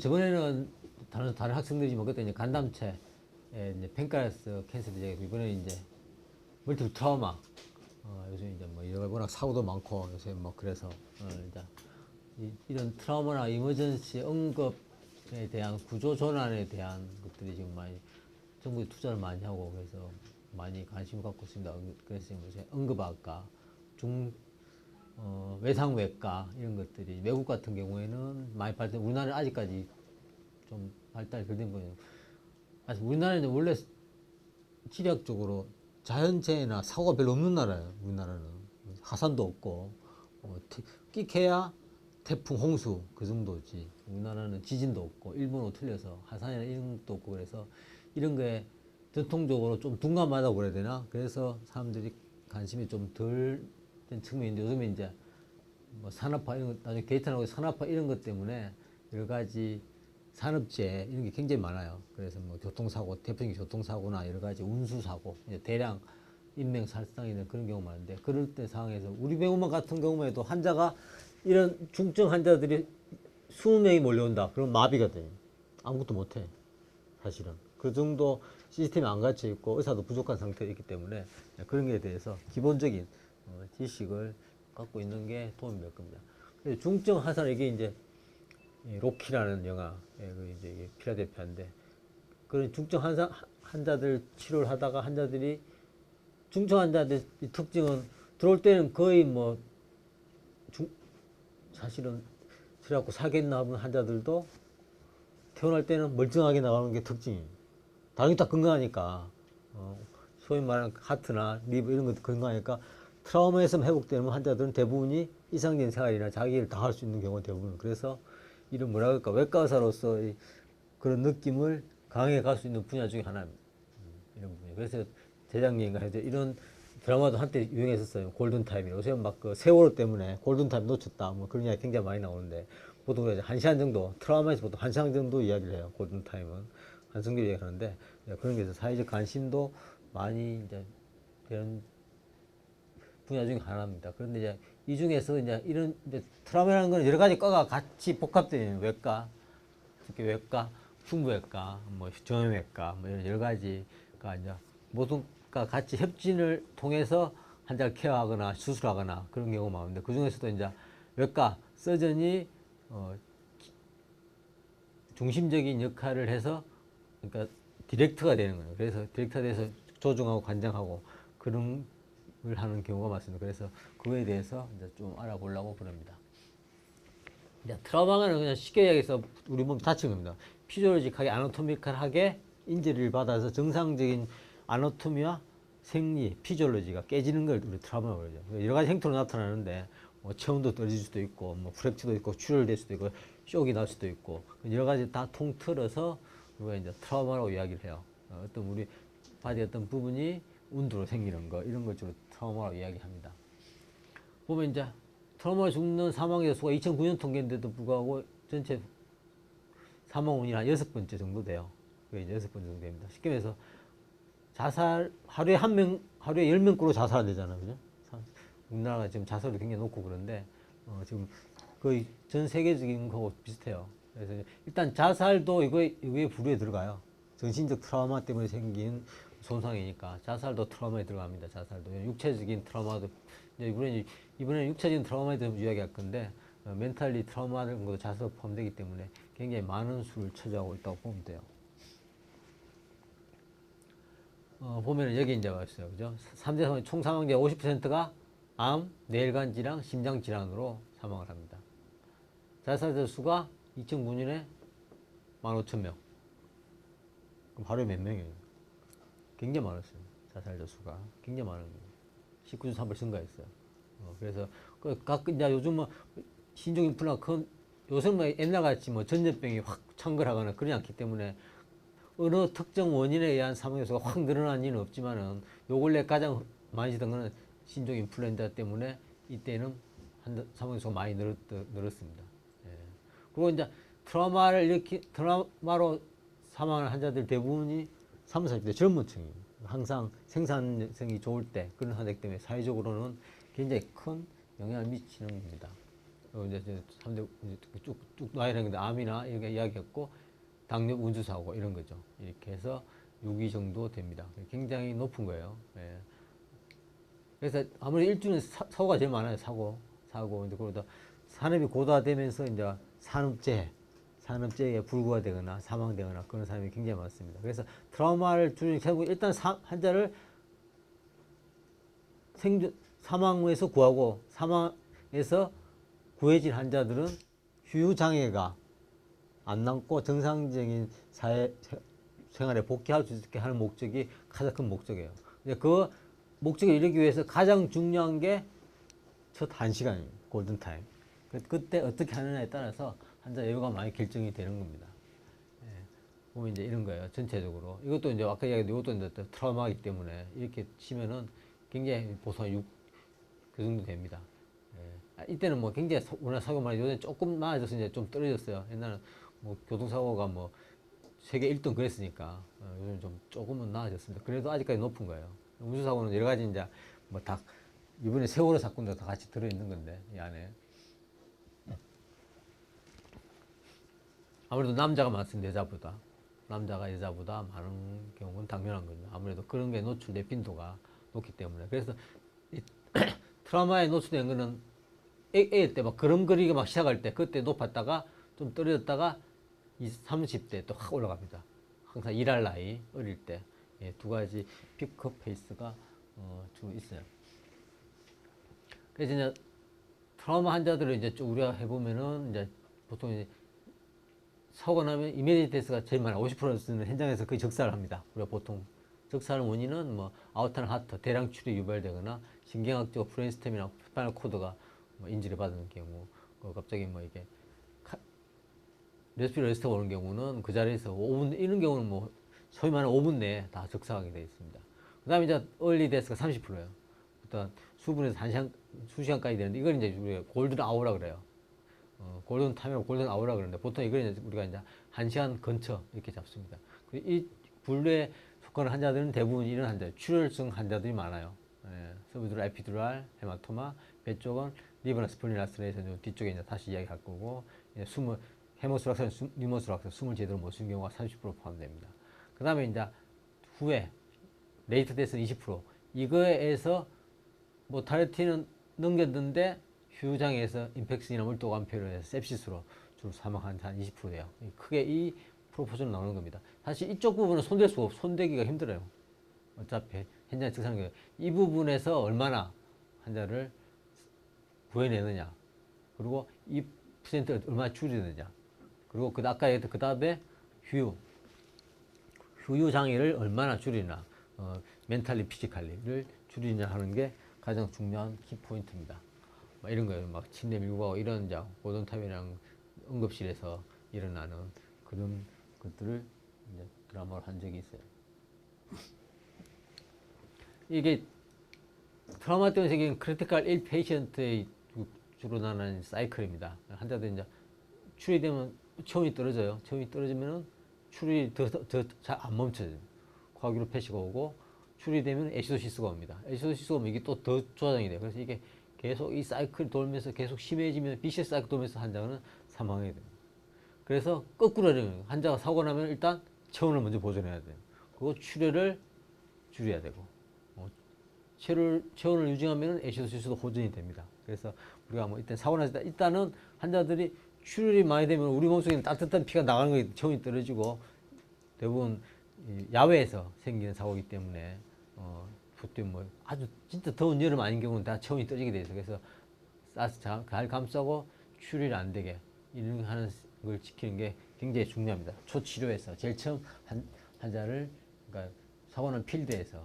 저번에는 다른 학생들이 먹었던 이제 간담체, 이제 팬크레아스 캔서도 얘기했고, 이번에는 이제 멀티플 트라우마. 요즘 이제 뭐 여러 워낙 사고도 많고 요새 뭐 그래서 이제 이런 트라우마나 이머전시 응급에 대한 구조 전환에 대한 것들이 지금 많이 정부에 투자를 많이 하고 그래서 많이 관심을 갖고 있습니다. 그래서 지금 이제 응급학과, 외상외과 이런 것들이 외국 같은 경우에는 많이 발달. 우리나라는 아직까지 좀 발달이 덜 된 부분이에요. 아직 우리나라는 원래 지리학적으로 자연재해나 사고가 별로 없는 나라예요. 우리나라는 화산도 없고 끼케야 태풍, 홍수 그 정도지. 우리나라는 지진도 없고 일본하고 틀려서 화산이나 이런 것도 없고 그래서 이런 거에 전통적으로 좀 둔감하다고 그래야 되나? 그래서 사람들이 관심이 좀 덜 된 측면인데 요즘에 이제 뭐 산업화 이런 것, 나중에 데이터 나오고 산업화 이런 것 때문에 여러 가지 산업재해 이런 게 굉장히 많아요. 그래서 뭐 교통사고, 대표적인 교통사고나 여러 가지 운수사고, 대량 인명 살상이나 그런 경우가 많은데 그럴 때 상황에서 우리 병원만 같은 경우에도 환자가 이런 중증 환자들이 20명이 몰려온다. 그럼 마비가 돼. 아무것도 못해. 사실은. 그 정도 시스템이 안 갖춰 있고 의사도 부족한 상태에 있기 때문에 그런 것에 대해서 기본적인 지식을 갖고 있는 게 도움이 될 겁니다. 그래서 중증 화산 이게 이제 로키라는 영화, 그 이제 필라델피아인데 그런 중증 환자들 치료를 하다가 환자들이 중증 환자들 특징은 들어올 때는 거의 뭐 사실은 그래갖고 사겠나 하는 환자들도 태어날 때는 멀쩡하게 나가는 게 특징이에요. 다른 게 다 건강하니까 소위 말하는 하트나 리버 이런 것도 건강하니까 트라우마에서 회복되는 환자들은 대부분이 일상적인 생활이나 자기 일을 다 할 수 있는 경우가 대부분. 그래서 이런 뭐라 그럴까 외과 의사로서 그런 느낌을 강하게 갈 수 있는 분야 중에 하나입니다. 이런 분야. 그래서 재작년인가 해도 이런 드라마도 한때 유행했었어요. 골든타임이라고. 요새 막 그 세월호 때문에 골든타임 놓쳤다. 뭐 그런 이야기 굉장히 많이 나오는데 보통 이제 1시간 정도, 트라우마에서 보통 1시간 정도 이야기를 해요. 골든타임은. 한성규 이야기하는데 그런 게 있어서 사회적 관심도 많이 이제 되는 분야 중에 하나입니다. 그런데 이제 이 중에서 이제 이런 이제 트라우마라는 건 여러 가지 과가 같이 복합되는 외과, 특히 외과, 흉부외과, 뭐 정형외과, 뭐 이런 여러 가지가 이제 모두가 같이 협진을 통해서 환자를 케어하거나 수술하거나 그런 경우가 많은데 그 중에서도 이제 외과 서전이 중심적인 역할을 해서 그러니까 디렉터가 되는 거예요. 그래서 디렉터가 돼서 조종하고 관장하고 그런 걸 하는 경우가 많습니다. 그래서 그거에 대해서 이제 좀 알아보려고 그럽니다. 이제 트라우마는 그냥 쉽게 이야기해서 우리 몸이 다치는 겁니다. 피지올로직하게 아나토미컬하게 인지를 받아서 정상적인 아나토미와 생리, 피지올로지가 깨지는 걸 우리 트라우마라고 그러죠. 여러 가지 형태로 나타나는데 뭐 체온도 떨어질 수도 있고 뭐 프랙처도 있고 출혈될 수도 있고 쇼크가 날 수도 있고 여러 가지 다 통틀어서 우리가 이제 트라우마라고 이야기를 해요. 어떤 우리 바디 어떤 부분이 운도로 생기는 거 이런 걸 주로 트라우마라고 이야기합니다. 보면 이제 트라우마로 죽는 사망자 수가 2009년 통계인데도 불구하고 전체 사망 원인이 한 6번째 정도 돼요. 그게 이제 6번째 정도 됩니다. 쉽게 말해서 자살 하루에 10명꼴로 자살되잖아요. 그죠? 우리나라가 지금 자살이 굉장히 높고 그런데 지금 거의 전 세계적인 거하고 비슷해요. 그래서 일단 자살도 이거에 부류에 들어가요. 정신적 트라우마 때문에 생긴 손상이니까 자살도 트라우마에 들어갑니다. 자살도 육체적인 트라우마도 이번에는 육체적인 트라우마에 대해서 이야기할 건데 멘탈리 트라우마는 것도 자살 포함되기 때문에 굉장히 많은 수를 차지하고 있다고 보면 돼요. 보면은 여기 이제 왔어요. 그죠? 3대 총 사망자 50%가 암, 뇌혈관 질환, 심장 질환으로 사망을 합니다. 자살자 수가 2009년에 15,000명. 그럼 하루에 몇 명이에요? 굉장히 많았어요. 자살자 수가. 굉장히 많은 거예요. 19.3% 증가했어요. 그래서, 이제 요즘은 신종인플루언자 요새는 뭐 옛날같이 뭐 전염병이 확 창궐하거나 그러지 않기 때문에 어느 특정 원인에 의한 사망자 수가 확 늘어난 일은 없지만은 요 근래 가장 많이 지던 거는 신종 인플루엔자 때문에 이때는 사망자 수가 많이 늘었습니다. 예. 그리고 이제 트라우마로 사망하는 환자들 대부분이 30, 40대 젊은 층이에요. 항상 생산성이 좋을 때 그런 환자이기 때문에 사회적으로는 굉장히 큰 영향을 미치는 겁니다. 이제 3대 쭉쭉 놔야 되는데 암이나 이런 게 이야기했고 당뇨, 운주사고 이런 거죠. 이렇게 해서 6위 정도 됩니다. 굉장히 높은 거예요. 예. 그래서 아무래도 일주는 사고가 제일 많아요. 사고 이제 그러다 산업이 고도화되면서 이제 산업재해에 불구가 되거나 사망되거나 그런 사람이 굉장히 많습니다. 그래서 트라우마를 줄이는 결국 일단 환자를 사망에서 구하고 사망에서 구해진 환자들은 후유장애가 안 남고 정상적인 생활에 복귀할 수 있게 하는 목적이 가장 큰 목적이에요. 그 목적을 이루기 위해서 가장 중요한 게 첫 1시간이에요. 골든타임. 그때 어떻게 하느냐에 따라서 환자 여유가 많이 결정이 되는 겁니다. 예. 보면 이제 이런 거예요. 전체적으로. 이것도 이제 아까 이야기했던 이것도 이제 트라우마이기 때문에 이렇게 치면은 굉장히 보통 6, 그 정도 됩니다. 예. 이때는 뭐 굉장히 워낙 사고 많이 요새 조금 나아져서 이제 좀 떨어졌어요. 옛날은 뭐 교통사고가 뭐 세계 1등 그랬으니까 요즘 좀 조금은 나아졌습니다. 그래도 아직까지 높은 거예요. 운수사고는 여러 가지 이제 뭐 다 이번에 세월호 사건도 다 같이 들어있는 건데 이 안에 아무래도 남자가 많습니다. 남자가 여자보다 많은 경우는 당연한 거죠. 아무래도 그런 게 노출된 빈도가 높기 때문에. 그래서 이 트라우마에 노출된 거는 애일 때 막 그림 그리기 막 시작할 때 그때 높았다가 좀 떨어졌다가 30대 또 확 올라갑니다. 항상 일할 나이, 어릴 때. 예, 두 가지 피크 페이스가 주로 있어요. 그래서 이제 트라우마 환자들을 이제 쭉 우리가 해보면은 이제 보통 이제 사고 나면 이미디어트 데스가 제일 많아요. 50%는 현장에서 거의 적사를 합니다. 우리가 보통 적사하는 원인은 뭐 아우터나 하트, 대량 출혈이 유발되거나 신경학적 브레인스템이나 스파이널 코드가 뭐 인지를 받는 경우, 갑자기 뭐 이게 레스피레이터 레스트가 오는 경우는 그 자리에서 5분 이런 경우는 뭐 소위 말하는 5분 내에 다 적사하게 되어 있습니다. 그다음에 이제 얼리 데스가 30%예요. 일단 수분에서 1시간, 2시간까지 되는데 이걸 이제 우리가 골든 아워라 그래요. 골든 타임이라고 골든 아워라 그러는데 보통 이걸 이제 우리가 이제 1시간 근처 이렇게 잡습니다. 이 분류에 속하는 환자들은 대부분 이런 환자, 출혈성 환자들이 많아요. 예, 서브두랄, 에피두랄, 헤마토마, 배 쪽은 리버나 스플리나스레이션 뒤쪽에 이제 다시 이야기할 거고, 숨을 헤모스락션, 뉴모스락션, 숨을 제대로 못 쉬는 경우가 30% 포함됩니다. 그 다음에 이제 후에 레이트 데스는 20%. 이거에서 모탈리티는 넘겼는데 휴장에서 인펙션이나 물도감폐로 해서 sepsis로 주로 사망한 한 20%예요. 크게 이 프로포션 나오는 겁니다. 사실 이쪽 부분은 손댈 수가 없고 손대기가 힘들어요. 어차피 현장에 즉사는 거예요. 이 부분에서 얼마나 환자를 구해내느냐, 그리고 이 퍼센트를 얼마나 줄이느냐, 그리고 아까 얘기했던 그 다음에 휴유 장애를 얼마나 줄이나, 멘탈리 피지컬리를 줄이냐 하는 게 가장 중요한 키포인트입니다. 이런 거예요. 막 침대 밀고 가고 이런 이제 고동탑이랑 응급실에서 일어나는 그런 것들을 이제 드라마를 한 적이 있어요. 이게 트라우마 때문에 생긴 크리티컬 1 페이션트의 주로 나는 사이클입니다. 환자들 이제 출혈되면 체온이 떨어져요. 체온이 떨어지면은 출혈이 더 잘 안 멈춰져요. 코아귤로 패시가 오고 출혈되면 애시도시스가 옵니다. 애시도시스가 오면 이게 또 더 조장이 돼요. 그래서 이게 계속 이 사이클이 돌면서 계속 심해지면 비시스 사이클 돌면서 환자는 사망하게 돼요. 그래서 거꾸로 해요. 환자가 사고 나면 일단 체온을 먼저 보존해야 돼요. 그리고 출혈을 줄여야 되고, 체온을 유지하면 애시도시스도 호전이 됩니다. 그래서 우리가 뭐 일단 사고 났을 때 일단은 환자들이 출혈이 많이 되면 우리 몸속에 따뜻한 피가 나가는 거에 체온이 떨어지고, 대부분 야외에서 생기는 사고이기 때문에 보통 뭐 아주 진짜 더운 여름 아닌 경우는 다 체온이 떨어지게 돼 있어. 그래서 가스 잘 감싸고 출혈이 안 되게 이런 하는 걸 지키는 게 굉장히 중요합니다. 초치료에서 제일 처음 환자를, 그러니까 사고난 필드에서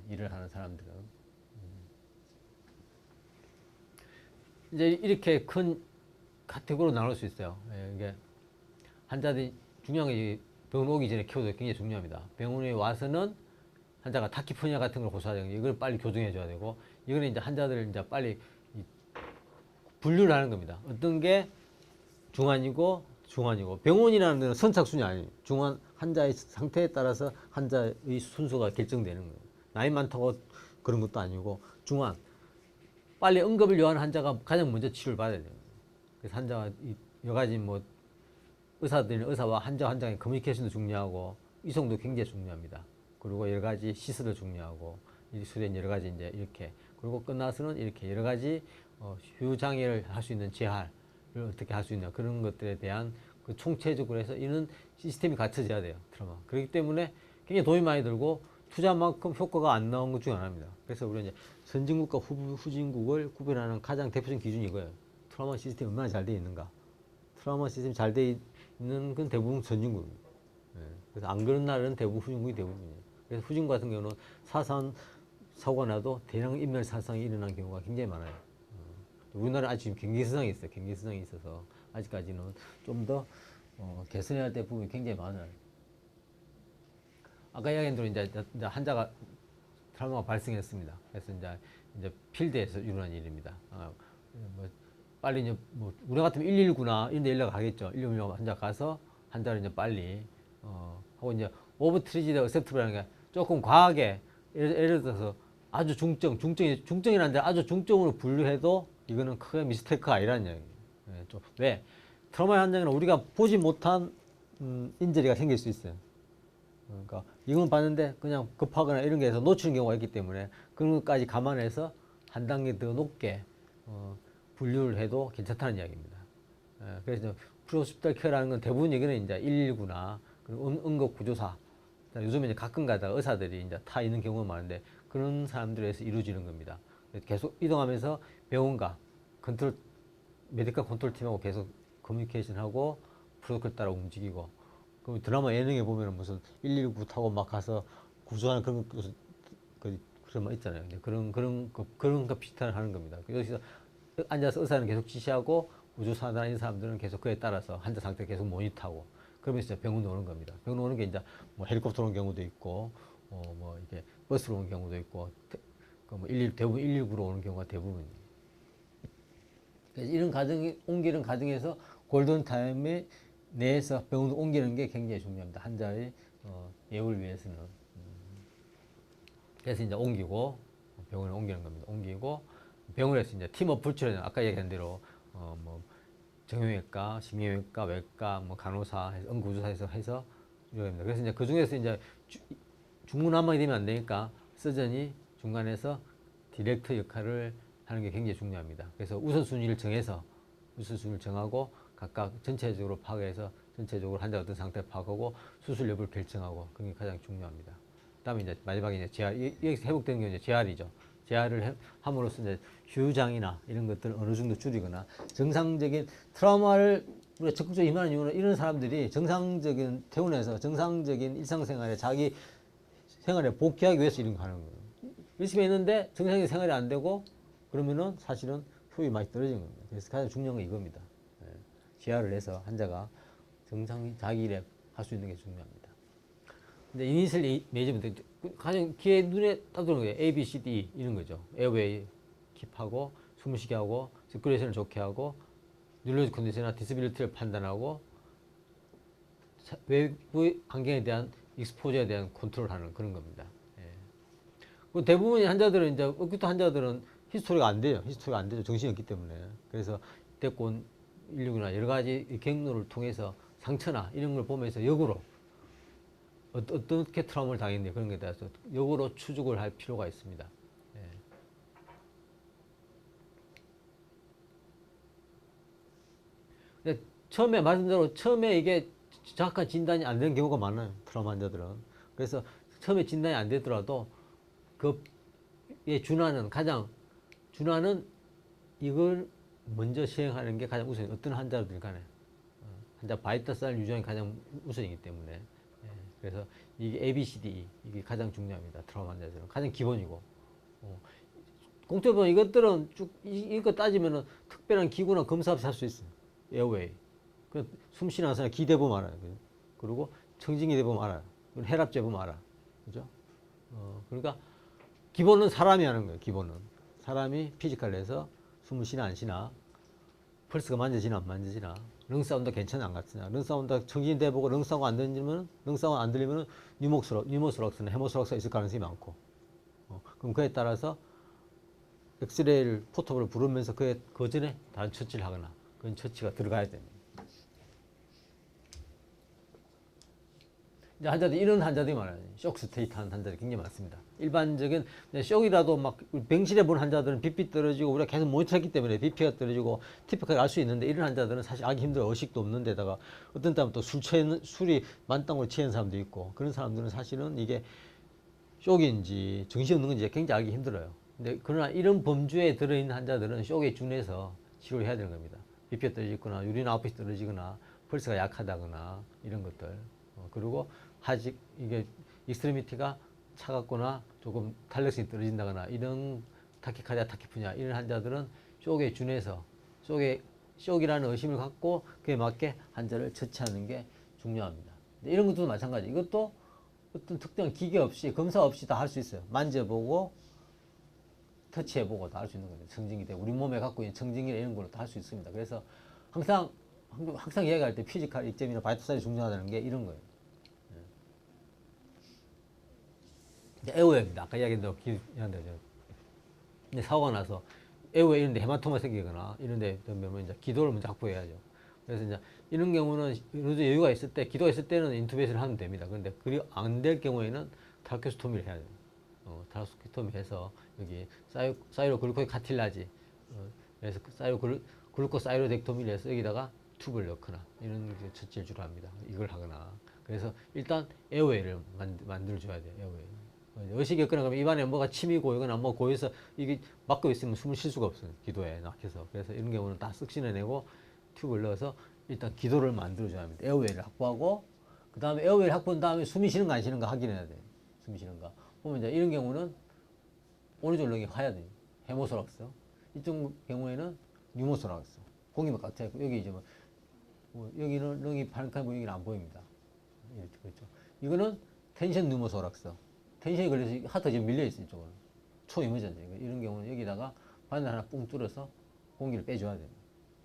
일을 하는 사람들은 이제 이렇게 큰 카테고리로 나눌 수 있어요. 이게 환자들이 중요한 게 병원 오기 전에 키워도 굉장히 중요합니다. 병원에 와서는 환자가 타키포니아 같은 걸 호소하는 거, 이걸 빨리 교정해 줘야 되고, 이거는 이제 환자들을 이제 빨리 분류를 하는 겁니다. 어떤 게 중환이고 중환이고, 병원이라는 데는 선착순이 아니에요. 중환 환자의 상태에 따라서 환자의 순서가 결정되는 거예요. 나이 많다고 그런 것도 아니고, 중환 빨리 응급을 요하는 환자가 가장 먼저 치료를 받아야 돼요. 그래서 환자가 여러 가지 뭐 의사와 환자 환자의 커뮤니케이션도 중요하고 이송도 굉장히 중요합니다. 그리고 여러 가지 시술도 중요하고 수련 여러 가지 이제 이렇게 그리고 끝나서는 이렇게 여러 가지 휴 장애를 할 수 있는 재활을 어떻게 할 수 있냐 그런 것들에 대한 그 총체적으로 해서 이런 시스템이 갖춰져야 돼요. 트라우마. 그렇기 때문에 굉장히 돈이 많이 들고 투자만큼 효과가 안 나온 것 중에 하나입니다. 그래서 우리가 이제 선진국과 후진국을 구별하는 가장 대표적인 기준이 이거예요. 트라우마 시스템이 얼마나 잘 되어 있는가. 트라우마 시스템이 잘 되어 있는 건 대부분 선진국입니다. 그래서 안 그런 나라는 대부분 후진국이 대부분이에요. 그래서 후진국 같은 경우는 사고가 나도 대량 인멸 사상이 일어난 경우가 굉장히 많아요. 우리나라 아직 지금 경계선상에 있어요. 경계선상에 있어서 아직까지는 좀 더 개선해야 될 부분이 굉장히 많아요. 아까 이야기한 대로 이제 환자가 트라우마가 발생했습니다. 그래서 이제 필드에서 일어난 일입니다. 뭐 빨리 이제 뭐 우리 같으면 119나 이런 데 연락하겠죠. 119 환자 가서 환자를 이제 빨리 하고 이제 오버 트리지드 어셉트블이라는 게 조금 과하게 예를 들어서 아주 중증이라는데 아주 중증으로 분류해도 이거는 크게 미스테이크가 아니라는 이야기예요. 왜? 트라우마 환자는 우리가 보지 못한 인저리가 생길 수 있어요. 그러니까 이건 봤는데 그냥 급하거나 이런 게 해서 놓치는 경우가 있기 때문에 그런 것까지 감안해서 한 단계 더 높게 분류를 해도 괜찮다는 이야기입니다. 그래서 프리호스피탈 케어라는 건 대부분 얘기는 이제 119나 응급구조사 요즘에 이제 가끔 가다가 의사들이 이제 타 있는 경우가 많은데 그런 사람들에서 이루어지는 겁니다. 계속 이동하면서 병원과 메디컬 컨트롤 팀하고 계속 커뮤니케이션하고 프로토콜 따라 움직이고 그 드라마 예능에 보면은 무슨 119 타고 막 가서 구조하는 그런 그런 거 있잖아요. 그런 거 비슷한 하는 겁니다. 여기서 앉아서 의사는 계속 지시하고 구조사 다니는 사람들은 계속 그에 따라서 환자 상태 계속 모니터하고 그러면서 병원 오는 겁니다. 병원 오는 게 이제 뭐 헬리콥터로 오는 경우도 있고 뭐 이게 버스로 오는 경우도 있고 뭐 대부분 119로 오는 경우가 대부분이에요. 그래서 이런 옮기는 과정에서 골든 타임에 내에서 병원을 옮기는 게 굉장히 중요합니다. 환자의 예후를 위해서는. 그래서 이제 옮기고 병원을 옮기는 겁니다. 옮기고 병원에서 이제 팀업 불출연 아까 얘기한 대로 뭐 정형외과, 심경외과, 외과, 뭐 간호사, 응급구조사에서 해서 이러합니다. 그래서 이제 그 중에서 이제 중구난방이 되면 안 되니까 서전이 중간에서 디렉터 역할을 하는 게 굉장히 중요합니다. 그래서 우선순위를 정하고 각각 전체적으로 파악해서 전체적으로 환자 어떤 상태 파악하고 수술 여부를 결정하고 그게 가장 중요합니다. 그다음에 이제 마지막에 이제 재활, 여기서 회복되는 게 이제 재활이죠. 재활을 함으로써 이제 휴장이나 이런 것들을 어느 정도 줄이거나 정상적인 트라우마를 우리가 적극적으로 임하는 이유는 이런 사람들이 정상적인 퇴원해서 정상적인 일상생활에 자기 생활에 복귀하기 위해서 이런 거 하는 거예요. 열심히 했는데 정상적인 생활이 안 되고 그러면은 사실은 효율이 많이 떨어지는 겁니다. 그래서 가장 중요한 건 이겁니다. 재활을 해서 환자가 정상 자기 일에 할 수 있는 게 중요합니다. 근데 이니셜 매니지먼트 가장 귀에 눈에 딱 들어오는 게 A, B, C, D 이런 거죠. 에어웨이 킵하고 숨쉬게 하고 서큘레이션을 좋게 하고 뉴럴로지 컨디션이나 디스빌리티를 판단하고 외부 환경에 대한 익스포저에 대한 컨트롤하는 그런 겁니다. 대부분의 환자들은 이제 어쿠트 환자들은 히스토리가 안 돼요. 히스토리가 안 되죠. 정신이 없기 때문에. 그래서 대권 119나 여러 가지 경로를 통해서 상처나 이런 걸 보면서 역으로 어떻게 트라우마를 당했는지 그런 것에 대해서 역으로 추적을 할 필요가 있습니다. 근데 처음에 말씀대로 처음에 이게 정확한 진단이 안 되는 경우가 많아요. 트라우마 환자들은. 그래서 처음에 진단이 안 되더라도 그에 가장 준하는 이걸 먼저 시행하는 게 가장 우선이 어떤 환자들 간에 환자 바이탈 사인 유지하는 게 가장 우선이기 때문에 그래서 이게 ABCD 이게 가장 중요합니다. 트라우마 환자들은 가장 기본이고 공통에 보면 이것들은 쭉 이거 따지면은 특별한 기구나 검사 없이 할 수 있어요. 에어웨이 숨 쉬는 사람 기대 보면 알아요. 그리고 청진기 대 보면 알아요. 혈압 재보면 알아. 그죠? 그러니까 기본은 사람이 하는 거예요. 기본은 사람이 피지컬 해서 숨을 쉬나 안 쉬나, 펄스가 만져지나 안 만져지나, 렁사운드 괜찮아 안 같으냐, 렁사운드 청진 대보고 렁사운드 안 들리면 렁사운드 안 들리면 뉴모스락스나 헤모스락스가 있을 가능성이 많고, 그럼 그에 따라서 엑스레이를 포토볼을 부르면서 그 전에 다른 처치를 하거나 그런 처치가 들어가야 됩니다. 이제 환자들 이런 환자들이 많아요. 쇼크 스테이트한 환자들이 굉장히 많습니다. 일반적인 쇼크이라도 막 병실에 본 환자들은 BP 떨어지고 우리가 계속 모니터했기 때문에 BP가 떨어지고 티피카를 알 수 있는데 이런 환자들은 사실 알기 힘들어. 의식도 없는 데다가 어떤 사람은 또 술이 만땅으로 취한 사람도 있고 그런 사람들은 사실은 이게 쇼크인지 정신없는 건지 굉장히 알기 힘들어요. 근데 그러나 이런 범주에 들어있는 환자들은 쇼크에 준해서 치료를 해야 되는 겁니다. BP가 떨어지거나 유린 아웃풋이 떨어지거나 펄스가 약하다거나 이런 것들. 그리고 하직 이게 익스트리미티가 차갑거나 조금 탄력성이 떨어진다거나 이런 타키카디아, 타키푸니아 이런 환자들은 쇼크에 준해서 쇼크이라는 의심을 갖고 그에 맞게 환자를 처치하는 게 중요합니다. 이런 것도 마찬가지. 이것도 어떤 특정한 기계 없이 검사 없이 다 할 수 있어요. 만져보고 터치해보고 다 할 수 있는 거예요. 청진기 때 우리 몸에 갖고 있는 청진기나 이런 걸로 다 할 수 있습니다. 그래서 항상 이야기할 때 피지컬 입점이나 바이탈 사이즈 중요하다는 게 이런 거예요. 에어웨입니다. 아까 이야기했던 기억한다. 근데 사고가 나서 에어웨 이런데 헤마토마 생기거나 이런데 되면 이제 기도를 먼저 확보해야죠. 그래서 이제 이런 경우는 어느 여유가 있을 때, 기도가 있을 때는 인투베이션을 하면 됩니다. 그런데 그게 안 될 경우에는 타라케스토미를 해야 돼요. 타라케스토미 해서 여기 사이로 글루코스 카틸라지, 그래서 글루코 사이로덱토미를 해서 여기다가 튜브를 넣거나 이런 처치를 주로 합니다. 이걸 하거나. 그래서 일단 에어웨이를 만들어줘야 돼요. 에어웨이. 의식이 없거나 그러면 입안에 뭐가 침이 고이거나 뭐 고여서 이게 막고 있으면 숨을 쉴 수가 없어요. 기도에 막혀서. 그래서 이런 경우는 다 썩신해내고 튜브를 넣어서 일단 기도를 만들어줘야 합니다. 에어웨이를 확보하고 그 다음에 에어웨이를 확보한 다음에 숨이 쉬는가 안 쉬는가 확인해야 돼요. 숨이 쉬는가. 보면 이제 이런 경우는 오른쪽 렁이 화야 돼요. 헤모소락스. 이쪽 경우에는 뉴모소락스. 공기만 같아요. 여기 이제 여기는 렁이 파란칼 보이긴 안 보입니다. 그렇죠. 이거는 텐션 뉴모소락스. 텐션이 걸려서 하트가 지금 밀려있어요, 이쪽은. 초이머전지. 이런 경우는 여기다가 바늘 하나 뿡 뚫어서 공기를 빼줘야 됩니다.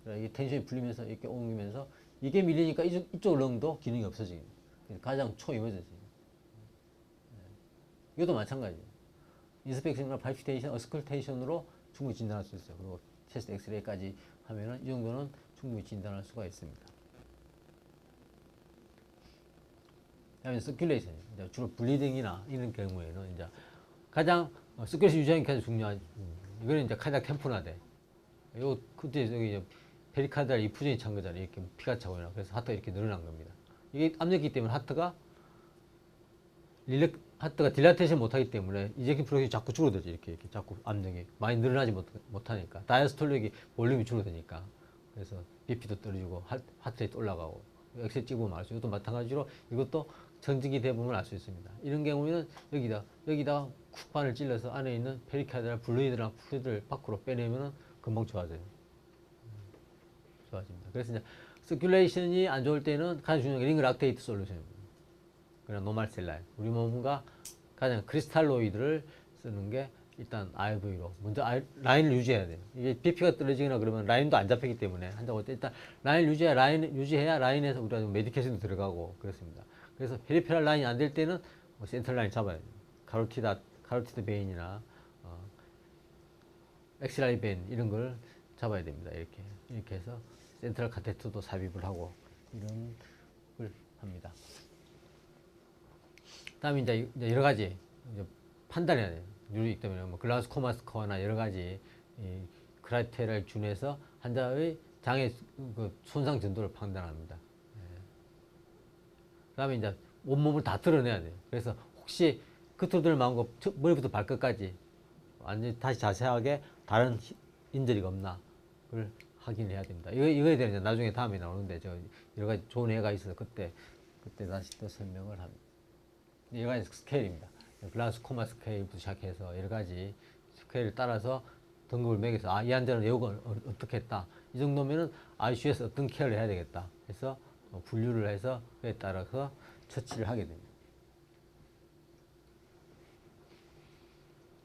그러니까 이게 텐션이 풀리면서 이렇게 옮기면서 이게 밀리니까 이쪽 렁도 기능이 없어지게. 가장 초이머전지. 이것도 마찬가지예요. 인스펙션이나 발피테이션, 어스컬테이션으로 충분히 진단할 수 있어요. 그리고 체스트 엑스레이까지 하면은 이 정도는 충분히 진단할 수가 있습니다. 그다음에 서큘레이션, 주로 블리딩이나 이런 경우에는 이제 가장 서큘레이션 유지하는 게 가장 중요하죠. 이거는 이제 카디악 템포나데. 요 그때 여기 이제 페리카드알 이푸전이 찬 거잖아요. 이렇게 피가 차고 나. 그래서 하트가 이렇게 늘어난 겁니다. 이게 압력이기 때문에 하트가 딜라테이션 못하기 때문에 이제킨 프로젝이 자꾸 줄어들죠. 이렇게 자꾸 압력이 많이 늘어나지 못하니까 다이아스톨릭이 볼륨이 줄어드니까. 그래서 BP도 떨어지고 하트레이트 올라가고 엑스레이 찍어보면 알 수 있고, 이것도 마찬가지로 이것도 정직이 대부분 알 수 있습니다. 이런 경우에는 여기다가 쿡판을 찔러서 안에 있는 페리카드나 블루이드나 플루이드를 밖으로 빼내면은 금방 좋아져요. 좋아집니다. 그래서 이제 서큘레이션이 안 좋을 때는 가장 중요한 게 링그 락테이트 솔루션입니다. 그냥 노말셀라인. 우리 몸과 가장 크리스탈로이드를 쓰는 게 일단 IV로 먼저 라인을 유지해야 돼요. 이게 BP가 떨어지거나 그러면 라인도 안 잡히기 때문에 한다고 할 때 일단 라인을 유지해야 라인에서 우리가 메디케이션도 들어가고 그렇습니다. 그래서 페리페럴 라인이 안 될 때는 센터 라인 잡아야 돼요. 카로티드 베인이나 엑실라리 베인 이런 걸 잡아야 됩니다. 이렇게 해서 센트럴 카테터도 삽입을 하고 이런 걸 합니다. 그다음에 이제 여러 가지 이제 판단해야 돼요. 뉴릭 때문에 뭐 글라스코마 스코어나 여러 가지 이 크라이테리아를 준해서 환자의 장애 그 손상 정도를 판단합니다. 그다음에 이제 온몸을 다 드러내야 돼요. 그래서 혹시 겉으로 드러나는 거 머리부터 발끝까지 완전히 다시 자세하게 다른 인저리가 없나 그걸 확인해야 됩니다. 이거에 대해서 나중에 다음에 나오는데 저 여러 가지 좋은 애가 있어서 그때 다시 또 설명을 합니다. 여러 가지 스케일입니다. 글라스코마 스케일부터 시작해서 여러 가지 스케일을 따라서 등급을 매겨서 이 환자는 예후가 어떻게 했다. 이 정도면은 ICU에서 어떤 케어를 해야 되겠다. 해서 분류를 해서 그에 따라서 처치를 하게 됩니다.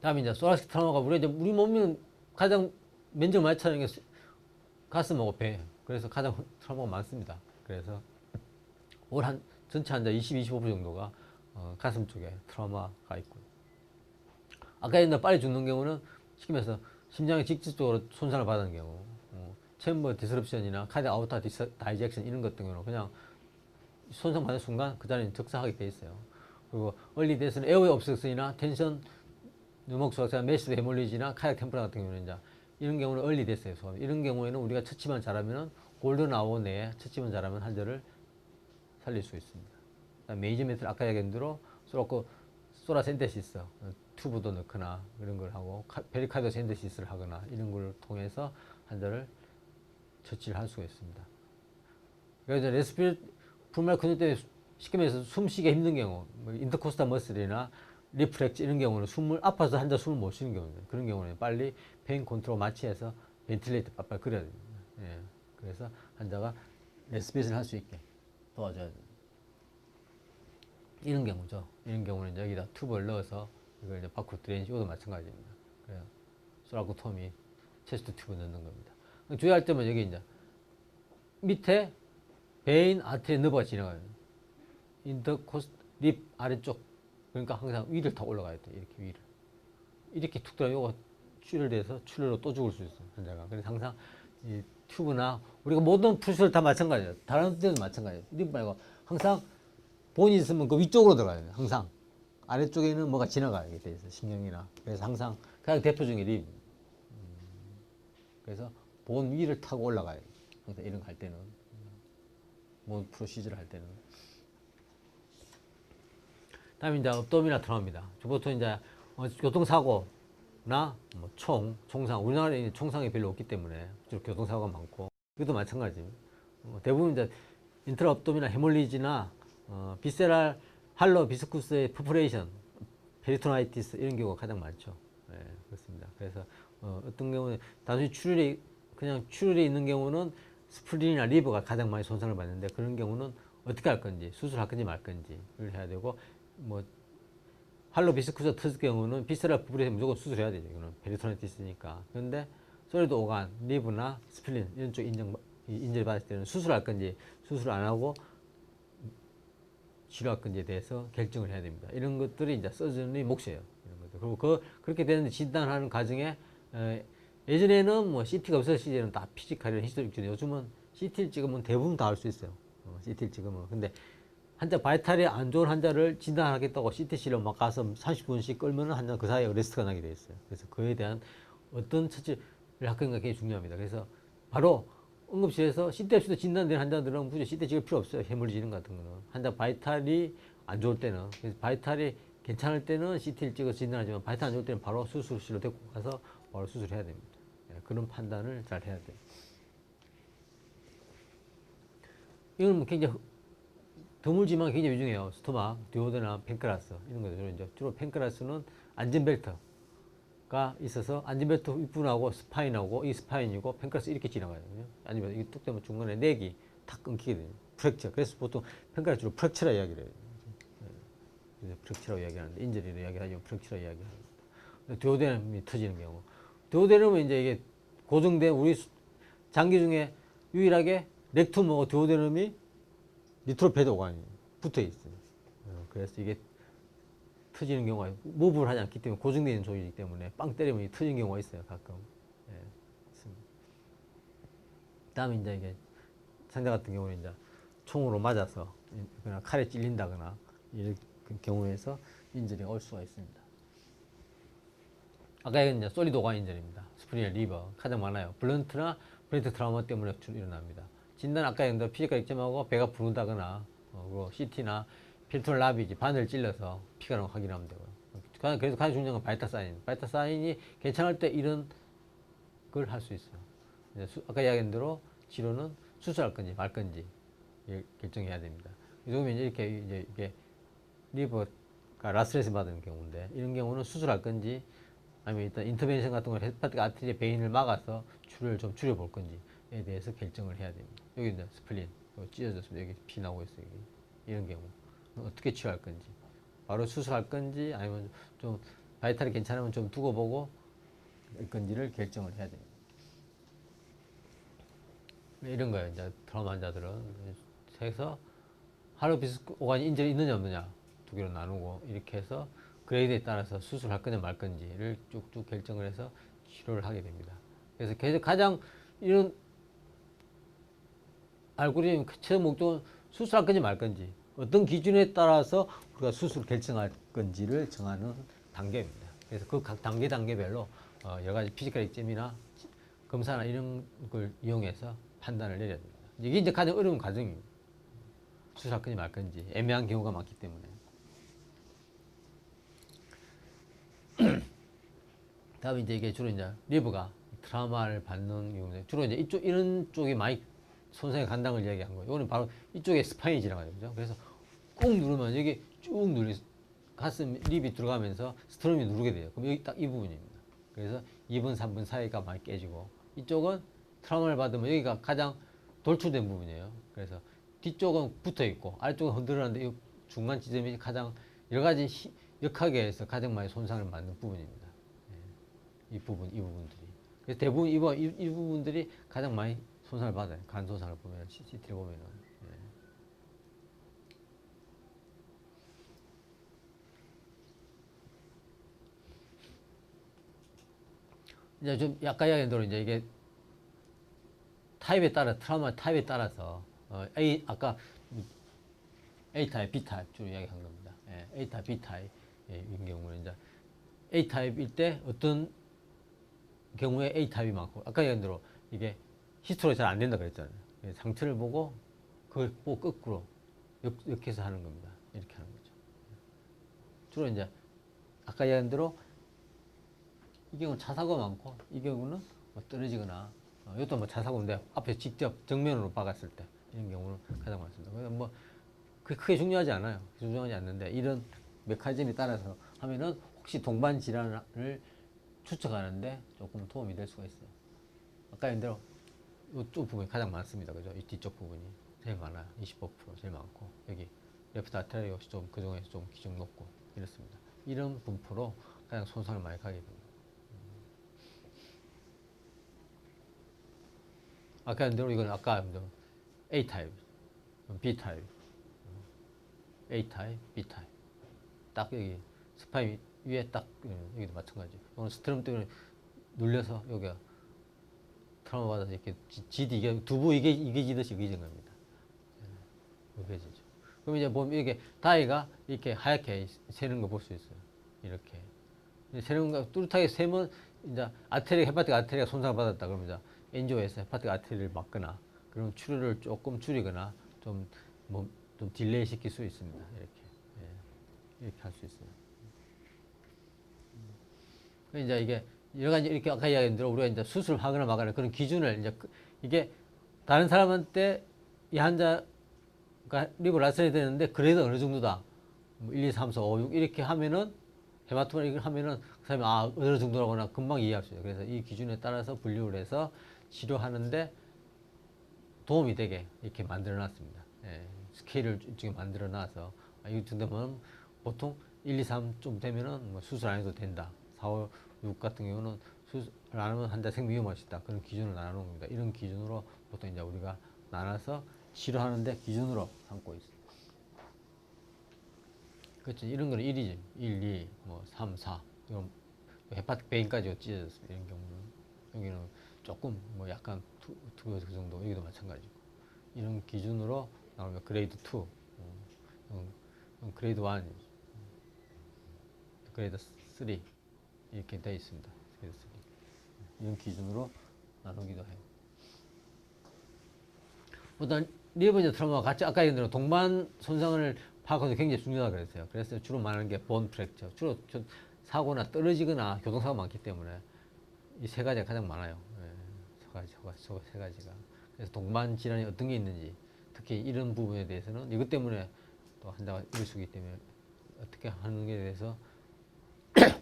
다음에 이제 소라식 트라우마가 우리 몸은 가장 면적 많이 차는 게 가슴하고 배. 그래서 가장 트라우마가 많습니다. 그래서 전체 환자 20-25% 정도가 가슴 쪽에 트라우마가 있고, 아까 옛날 빨리 죽는 경우는 시키면서 심장이 직접적으로 손상을 받은 경우, 챔버 디스럽션이나 카드 아우터 다이젝션 이런 것 등으로 그냥 손상받는 순간 그 자리는 적사하게 돼 있어요. 그리고 얼리 데스는 에어웨이 옵스트럭션이나 텐션 누목 소각자 메시브 헤몰리지나 카약 템퍼러 같은 경우는 이제 이런 경우는 얼리 데스예요. 이런 경우에는 우리가 처치만 잘하면은 골든 아워 내에 처치만 잘하면 환자를 살릴 수 있습니다. 메이저 메틀 아까 얘기한 대로 소라 센테시스 튜브도 넣거나 이런 걸 하고 페리카드 센테시스를 하거나 이런 걸 통해서 환자를 처치를 할 수가 있습니다. 그래서 레스피레 풀말 근육 때문에 쉽게 말해서 숨쉬기 힘든 경우, 뭐 인터코스탈 머슬이나 리프렉스 이런 경우는 숨을 아파서 환자 숨을 못 쉬는 경우입니다. 그런 경우는 빨리 페인 컨트롤 마취해서 벤틸레이터 빨리 그려야 됩니다. 예. 그래서 환자가 레스피레이션을 할 수 있게 도와줘야 됩니다. 이런 경우죠. 이런 경우는 여기다 튜브를 넣어서 이걸 이제 밖으로 드레인지 이것도 마찬가지입니다. 그래서 소라코토미 체스트 튜브 넣는 겁니다. 주의할 점은 여기 이제 밑에 베인 아트리 너브가 지나가요. 인터코스트 립 아래쪽. 그러니까 항상 위를 타고 올라가야 돼. 이렇게 위를. 이렇게 툭 들어가 요거 출혈돼서 출혈로 또 죽을 수 있어요. 환자가. 그래서 항상 이 튜브나 우리가 모든 풀수를 다 마찬가지예요. 다른 데도 마찬가지예요. 립 말고 항상 본이 있으면 그 위쪽으로 들어가야 돼요. 항상. 아래쪽에는 뭐가 지나가게 돼 있어요. 신경이나. 그래서 항상 가장 대표 중에 립. 그래서 본 위를 타고 올라가요. 항상 이런 거 할 때는. 뭐 프로시저를 할 때는. 다음에 이제 업도미널 트라우마입니다. 보통 이제 교통사고나 뭐 총상, 우리나라에 총상이 별로 없기 때문에 주로 교통사고가 많고, 이것도 마찬가지. 대부분 이제 인트라 업도미널 헤몰리지나 비세랄 할로 비스쿠스의 퍼포레이션, 페리토나이티스 이런 경우가 가장 많죠. 네, 그렇습니다. 그래서 어떤 경우는 단순히 그냥 출혈이 있는 경우는 스플린이나 리버가 가장 많이 손상을 받는데, 그런 경우는 어떻게 할 건지, 수술할 건지 말 건지를 해야 되고, 뭐 할로 비스쿠스 터질 경우는 비세랄 부분에서 무조건 수술해야 되죠. 이거는 페리토나이티스니까. 그런데 솔리드 오간, 리브나 스플린 이런 쪽 인정을 받을 때는 수술할 건지 수술 안 하고 치료할 건지에 대해서 결정을 해야 됩니다. 이런 것들이 이제 서전의 몫이에요. 이런 것들. 그리고 그렇게 되는데 진단하는 과정에 예전에는 뭐 CT가 없었을 시절에는 다 피지컬이나 히스토릭 중에 요즘은 CT를 찍으면 대부분 다 알 수 있어요. CT를 찍으면. 근데 환자 바이탈이 안 좋은 환자를 진단하겠다고 CT실에 막 가서 30분씩 끌면 환자 그 사이에 어레스트가 나게 돼 있어요. 그래서 그에 대한 어떤 처치를 할 건가 굉장히 중요합니다. 그래서 바로 응급실에서 CT 없이도 진단된 환자들은 굳이 CT 찍을 필요 없어요. 해물지는 같은 거는. 환자 바이탈이 안 좋을 때는. 그래서 바이탈이 괜찮을 때는 CT를 찍어서 진단하지만 바이탈 안 좋을 때는 바로 수술실로 데리고 가서 바로 수술해야 됩니다. 그런 판단을 잘 해야 돼요. 이건 굉장히 드물지만 굉장히 유중해요. 스토막, 디오드나 펜크라스 이런 것들. 주로 펜크라스는 안전벨트가 있어서 안전벨트 윗부분하고 스파인하고 이 스파인이고 펜크라스 이렇게 지나가요. 아니면 이게 뚝 되면 중간에 넥이 탁 끊기게 돼요. 프랙처. 그래서 보통 펜크라스 주로 프랙처라 이야기를 해요. 프랙처라고 이야기하는데 인절이를 이야기하지만 프랙처라 이야기합니다. 디오데넘이 터지는 경우. 디오데넘은 이제 이게 고정된 우리 장기 중에 유일하게 렉툼하고 디오데넘이 니트로페드 오간이 붙어 있어요. 그래서 이게 터지는 경우가 무브를 하지 않기 때문에 고정되어 있는 조직이기 때문에 빵 때리면 터지는 경우가 있어요. 가끔. 예, 다음에 이제 이게 상자 같은 경우는 이제 총으로 맞아서 그냥 칼에 찔린다거나 이런 경우에서 인절이 올 수가 있습니다. 아까 얘기한 이제 솔리드 오간 인절입니다. 스프리얼 리버 가장 많아요. 블런트나 브레이트 트라우마 때문에 주로 일어납니다. 진단 아까 얘기한 대로 피지컬 익점하고 배가 부른다거나 그리고 CT나 필터 라비지 바늘 찔러서 피가 나온 거 확인하면 되고요. 그래서 가장 중요한 건 바이타 사인. 바이타 사인이 괜찮을 때 이런 걸 할 수 있어요. 아까 이야기한 대로 치료는 수술할 건지 말 건지 결정해야 됩니다. 이 정도면 이렇게 이제 이게 리버가 라스레스 받은 경우인데 이런 경우는 수술할 건지 아니면 일단 인터벤션 같은 걸 헤파틱 아트리의 베인을 막아서 출혈을 좀 줄여볼 건지에 대해서 결정을 해야 됩니다. 여기 이제 스플린 찢어졌습니다. 여기 피 나오고 있어요. 여기. 이런 경우 어떻게 치료할 건지 바로 수술할 건지 아니면 좀 바이탈이 괜찮으면 좀 두고 보고 할 건지를 결정을 해야 됩니다. 이런 거예요. 이제 트라우마 환자들은 해서 할로비스 오간이 인절이 있느냐 없느냐 두 개로 나누고 이렇게 해서 그레이드에 따라서 수술할 거냐 말 건지를 쭉쭉 결정을 해서 치료를 하게 됩니다. 그래서 가장 이런 알고리즘 최종 목적은 수술할 건지 말 건지 어떤 기준에 따라서 우리가 수술을 결정할 건지를 정하는 단계입니다. 그래서 그 각 단계별로 여러 가지 피지컬 액점이나 검사나 이런 걸 이용해서 판단을 내려야 됩니다. 이게 이제 가장 어려운 과정입니다. 수술할 건지 말 건지 애매한 경우가 많기 때문에. 다음에 이제 이게 주로 이제 리버가 트라우마를 받는 경우인데 주로 이제 이런 쪽이 많이 손상이 간다는 걸 이야기한 거예요. 이거는 바로 이쪽에 스파인이 지나가요. 그죠? 그래서 꾹 누르면 여기 쭉 가슴 립이 들어가면서 스트럼이 누르게 돼요. 그럼 여기 딱 이 부분입니다. 그래서 2분, 3분 사이가 많이 깨지고 이쪽은 트라우마를 받으면 여기가 가장 돌출된 부분이에요. 그래서 뒤쪽은 붙어 있고 아래쪽은 흔들었는데 이 중간 지점이 가장 여러 가지 역학에 서 가장 많이 손상을 받는 부분입니다. 이 부분들이. 그래서 대부분 이 부분들이 가장 많이 손상을 받아요. 간 손상을 보면, CT를 보면은. 이제 좀 아까 이야기한 대로 이제 이게 타입에 따라, 트라우마 타입에 따라서, 아까 A 타입, B 타입 주로 이야기한 겁니다. A 타입, B 타입인 경우는 이제 A 타입일 때 어떤 경우에 A 타입이 많고, 아까 얘기한 대로 이게 히스토리가 잘 안 된다 그랬잖아요. 상처를 보고 그걸 보고 거꾸로 역해서 하는 겁니다. 이렇게 하는 거죠. 주로 이제 아까 얘기한 대로 이 경우는 차사고가 많고 이 경우는 뭐 떨어지거나 이것도 뭐 차사고인데 앞에 직접 정면으로 박았을 때 이런 경우는 가장 많습니다. 그래서 뭐 크게 중요하지 않아요. 중요하지 않는데 이런 메커니즘에 따라서 하면은 혹시 동반 질환을 추측하는데 조금 도움이 될 수가 있어요. 아까 얘기한 대로 이쪽 부분이 가장 많습니다. 그죠? 이 뒤쪽 부분이 제일 많아요. 25% 제일 많고 여기 레프트 아테리오 역시 좀 그중에서 좀 기준 높고 이렇습니다. 이런 분포로 가장 손상을 많이 가게 됩니다. 아까 한 대로 이건 아까 한 대로 A 타입, B 타입, A 타입, B 타입. 딱 여기 스파인 위에 딱 여기도 마찬가지. 오늘 스트럼 때문에 눌려서 여기가 트라우마 받아서 이렇게 지디 이게 두부 이게 지듯이 이게 겁니다. 이게 지죠. 그럼 이제 보면 이게 다이가 이렇게 하얗게 새는 거 볼 수 있어요. 이렇게 새는 거 뚜렷하게 세면 이제 헤파틱 아테리가 손상을 받았다 그러면 이제 엔지오에서 헤파틱 아테리를 막거나 그럼 출혈을 조금 줄이거나 좀 딜레이 시킬 수 있습니다. 이렇게 할 수 있어요. 이제 이게 여러 가지 이렇게 아까 이야기한 대로 우리가 이제 수술을 하거나 말거나 그런 기준을 이제 이게 다른 사람한테 이 환자가 리버 라센이 되는데 그래도 어느 정도다. 1, 2, 3, 4, 5, 6 이렇게 하면은 헤마토마 이걸 하면은 그 사람이 어느 정도라거나 금방 이해할 수 있어요. 그래서 이 기준에 따라서 분류를 해서 치료하는데 도움이 되게 이렇게 만들어 놨습니다. 스케일을 일종에 만들어 놔서 이 정도면 보통 1, 2, 3 좀 되면은 뭐 수술 안 해도 된다. 4, 5, 6 같은 경우는 수술 안 하면 환자 생명 위험할 수 있다. 그런 기준을 나눠놓은 겁니다. 이런 기준으로 보통 이제 우리가 나눠서 치료하는데 기준으로 삼고 있습니다. 그렇죠. 이런 거는 1이지. 1, 2, 뭐 3, 4. 이건 헤파틱 베인까지 찢어졌습니다. 이런 경우는. 여기는 조금 뭐 약간 그 정도. 여기도 마찬가지고. 이런 기준으로 나오면 그레이드 2, 그레이드 1, 그레이드 3 이렇게 되어 있습니다. 그래서 이런 기준으로 나누기도 해요. 일단 리버니어 트라우마와 같이 아까 얘기한 대로 동반 손상을 파악하는 게 굉장히 중요하다고 그랬어요. 그래서 주로 말하는 게 본 프랙처. 주로 사고나 떨어지거나 교통사고가 많기 때문에 이 세 가지가 가장 많아요. 세 가지가. 그래서 동반 질환이 어떤 게 있는지 특히 이런 부분에 대해서는 이것 때문에 또 환자가 이럴 수 있기 때문에 어떻게 하는 게 대해서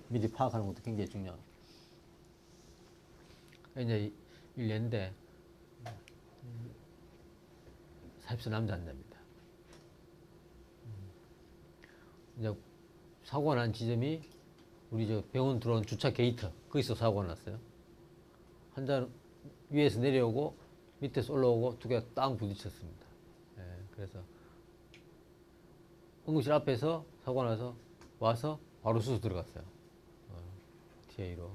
미리 파악하는 것도 굉장히 중요합니다. 이제 1년대 40세 남자 환자입니다. 이제 사고가 난 지점이 우리 저 병원 들어온 주차 게이트 거기서 사고가 났어요. 환자 위에서 내려오고 밑에서 올라오고 두 개가 땅 부딪혔습니다. 그래서 응급실 앞에서 사고가 나서 와서 바로 수술 들어갔어요. TA로.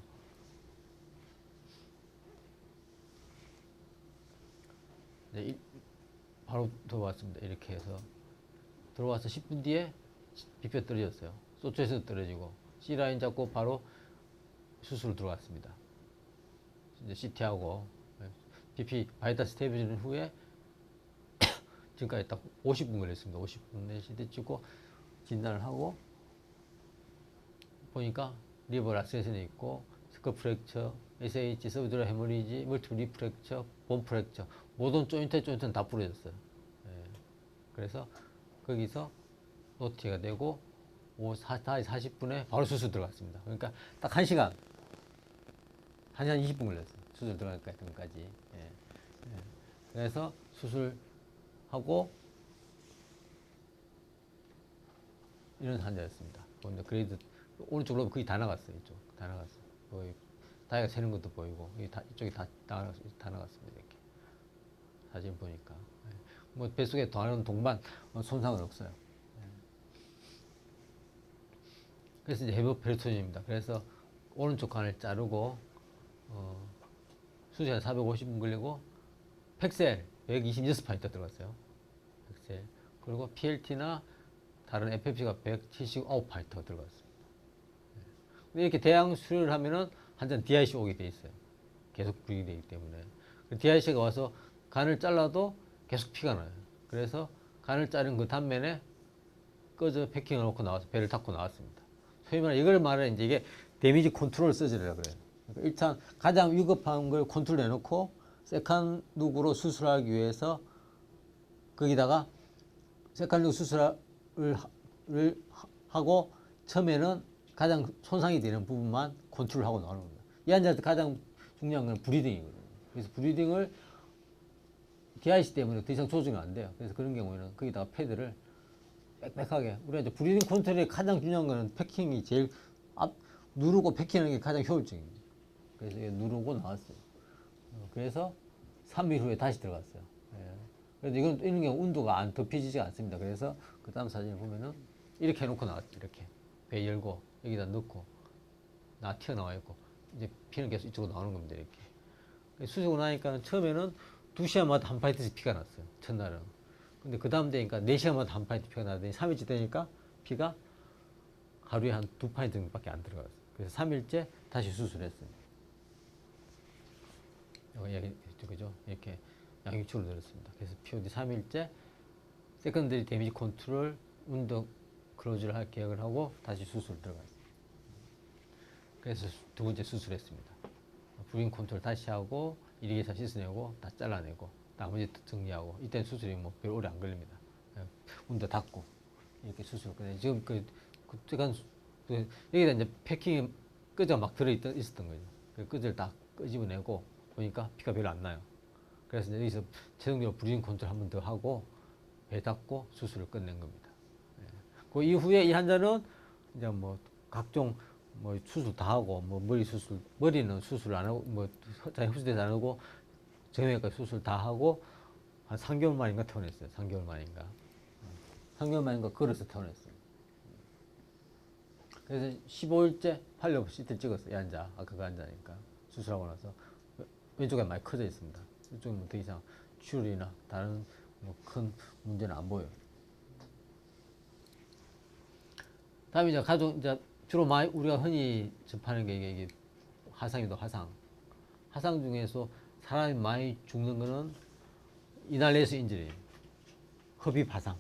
바로 들어왔습니다. 이렇게 해서 들어와서 10분 뒤에 B표 떨어졌어요. 소초에서 떨어지고 C라인 잡고 바로 수술 들어갔습니다. 이제 CT하고 BP 바이탈 스테이블 후에 지금까지 딱 50분 걸렸습니다. 50분에 CT 찍고 진단을 하고 보니까 리버 라세션이 있고 스커 프랙처, SH, 서브듀럴 헤머리지, 멀티플 립 프랙처, 본 프랙처 모든 조인트는 다 부러졌어요. 예. 그래서 거기서 노티가 되고 40분에 바로 수술 들어갔습니다. 그러니까 딱 1시간 20분 걸렸어요. 수술 들어갈 때까지. 예. 예. 그래서 수술하고 이런 환자였습니다. 근데 그래도 오른쪽으로 거의 다 나갔어요. 이쪽 다 나갔어요. 거의 다리가 새는 것도 보이고 이쪽이 다 나갔습니다. 이렇게 사진 보니까 뭐 뱃속에 더하는 동반 손상은 없어요. 그래서 이제 해부 페리토니움입니다. 그래서 오른쪽 간을 자르고 수술한 450분 걸리고 팩셀 126파이터 들어갔어요. 팩셀 그리고 PLT나 다른 FFC가 179파이터 들어갔습니다. 이렇게 대양 수술을 하면은 환자는 DIC 오게 돼 있어요. 계속 불이 되기 때문에. DIC가 와서 간을 잘라도 계속 피가 나요. 그래서 간을 자른 그 단면에 꺼져 패킹을 놓고 나와서 배를 닫고 나왔습니다. 소위 말해 이걸 말하는 이제 이게 데미지 컨트롤 서저리라고 그래요. 그러니까 일단 가장 위급한 걸 컨트롤 해놓고 세컨 룩으로 수술하기 위해서 거기다가 세컨 룩 수술을 하고 처음에는 가장 손상이 되는 부분만 컨트롤하고 나오는 겁니다. 이 환자한테 가장 중요한 건 브리딩이거든요. 그래서 브리딩을 DIC 때문에 더 이상 조정이 안 돼요. 그래서 그런 경우에는 거기다가 패드를 빽빽하게 우리가 이제 브리딩 컨트롤에 가장 중요한 거는 패킹이 제일 누르고 패킹하는 게 가장 효율적입니다. 그래서 누르고 나왔어요. 그래서 3일 후에 다시 들어갔어요. 예. 그래서 이런 경우 운도가 안 덮여지지 않습니다. 그래서 그 다음 사진을 보면은 이렇게 해놓고 나왔죠. 이렇게 배 열고 여기다 넣고 튀어나와 있고 이제 피는 계속 이쪽으로 나오는 겁니다. 이렇게 수술하고 나니까 처음에는 2시간마다 한 파이트씩 피가 났어요. 첫날은. 근데 그 다음 되니까 4시간마다 한 파이트 피가 나더니 3일째 되니까 피가 하루에 한 2파이트 정도밖에 안 들어갔어요. 그래서 3일째 다시 수술했어요. 여기 그죠? 이렇게 양육축으로 들었습니다. 그래서 POD 3일째 세컨더리 데미지 컨트롤 운동 클로즈를 할 계획을 하고 다시 수술 들어갔어요. 그래서 두 번째 수술했습니다. 브링 컨트롤 다시 하고 이리게이션 씻어내고 다 잘라내고 나머지 정리하고 이때는 수술이 뭐 별 오래 안 걸립니다. 운도 닫고 이렇게 수술 끝내. 지금 여기다 이제 패킹이 끄져 막 있었던 거죠. 그 끄질 다 끄집어내고 보니까 피가 별로 안 나요. 그래서 이제 여기서 최종적으로 브리딩 컨트롤 한 번 더 하고 배 닫고 수술을 끝낸 겁니다. 그 이후에 이 환자는 이제 뭐 각종 뭐 수술 다 하고 뭐 머리는 수술 안 하고 뭐 흡수돼서 안 하고 정형외과 수술 다 하고 한 3개월 만인가 퇴원했어요. 3개월 만인가. 3개월 만인가 걸어서 퇴원했어요. 그래서 15일째 팔려고 CT를 찍었어요. 이 환자. 아까 그 환자니까. 수술하고 나서 왼쪽에 많이 커져 있습니다. 이쪽은 더 이상 출혈이나 다른 뭐 큰 문제는 안 보여요. 다음에 이제 이제 주로 많이 우리가 흔히 접하는 게 이게 화상이다, 화상. 화상 중에서 사람이 많이 죽는 거는 이날레스 인절이에요. 흡입 화상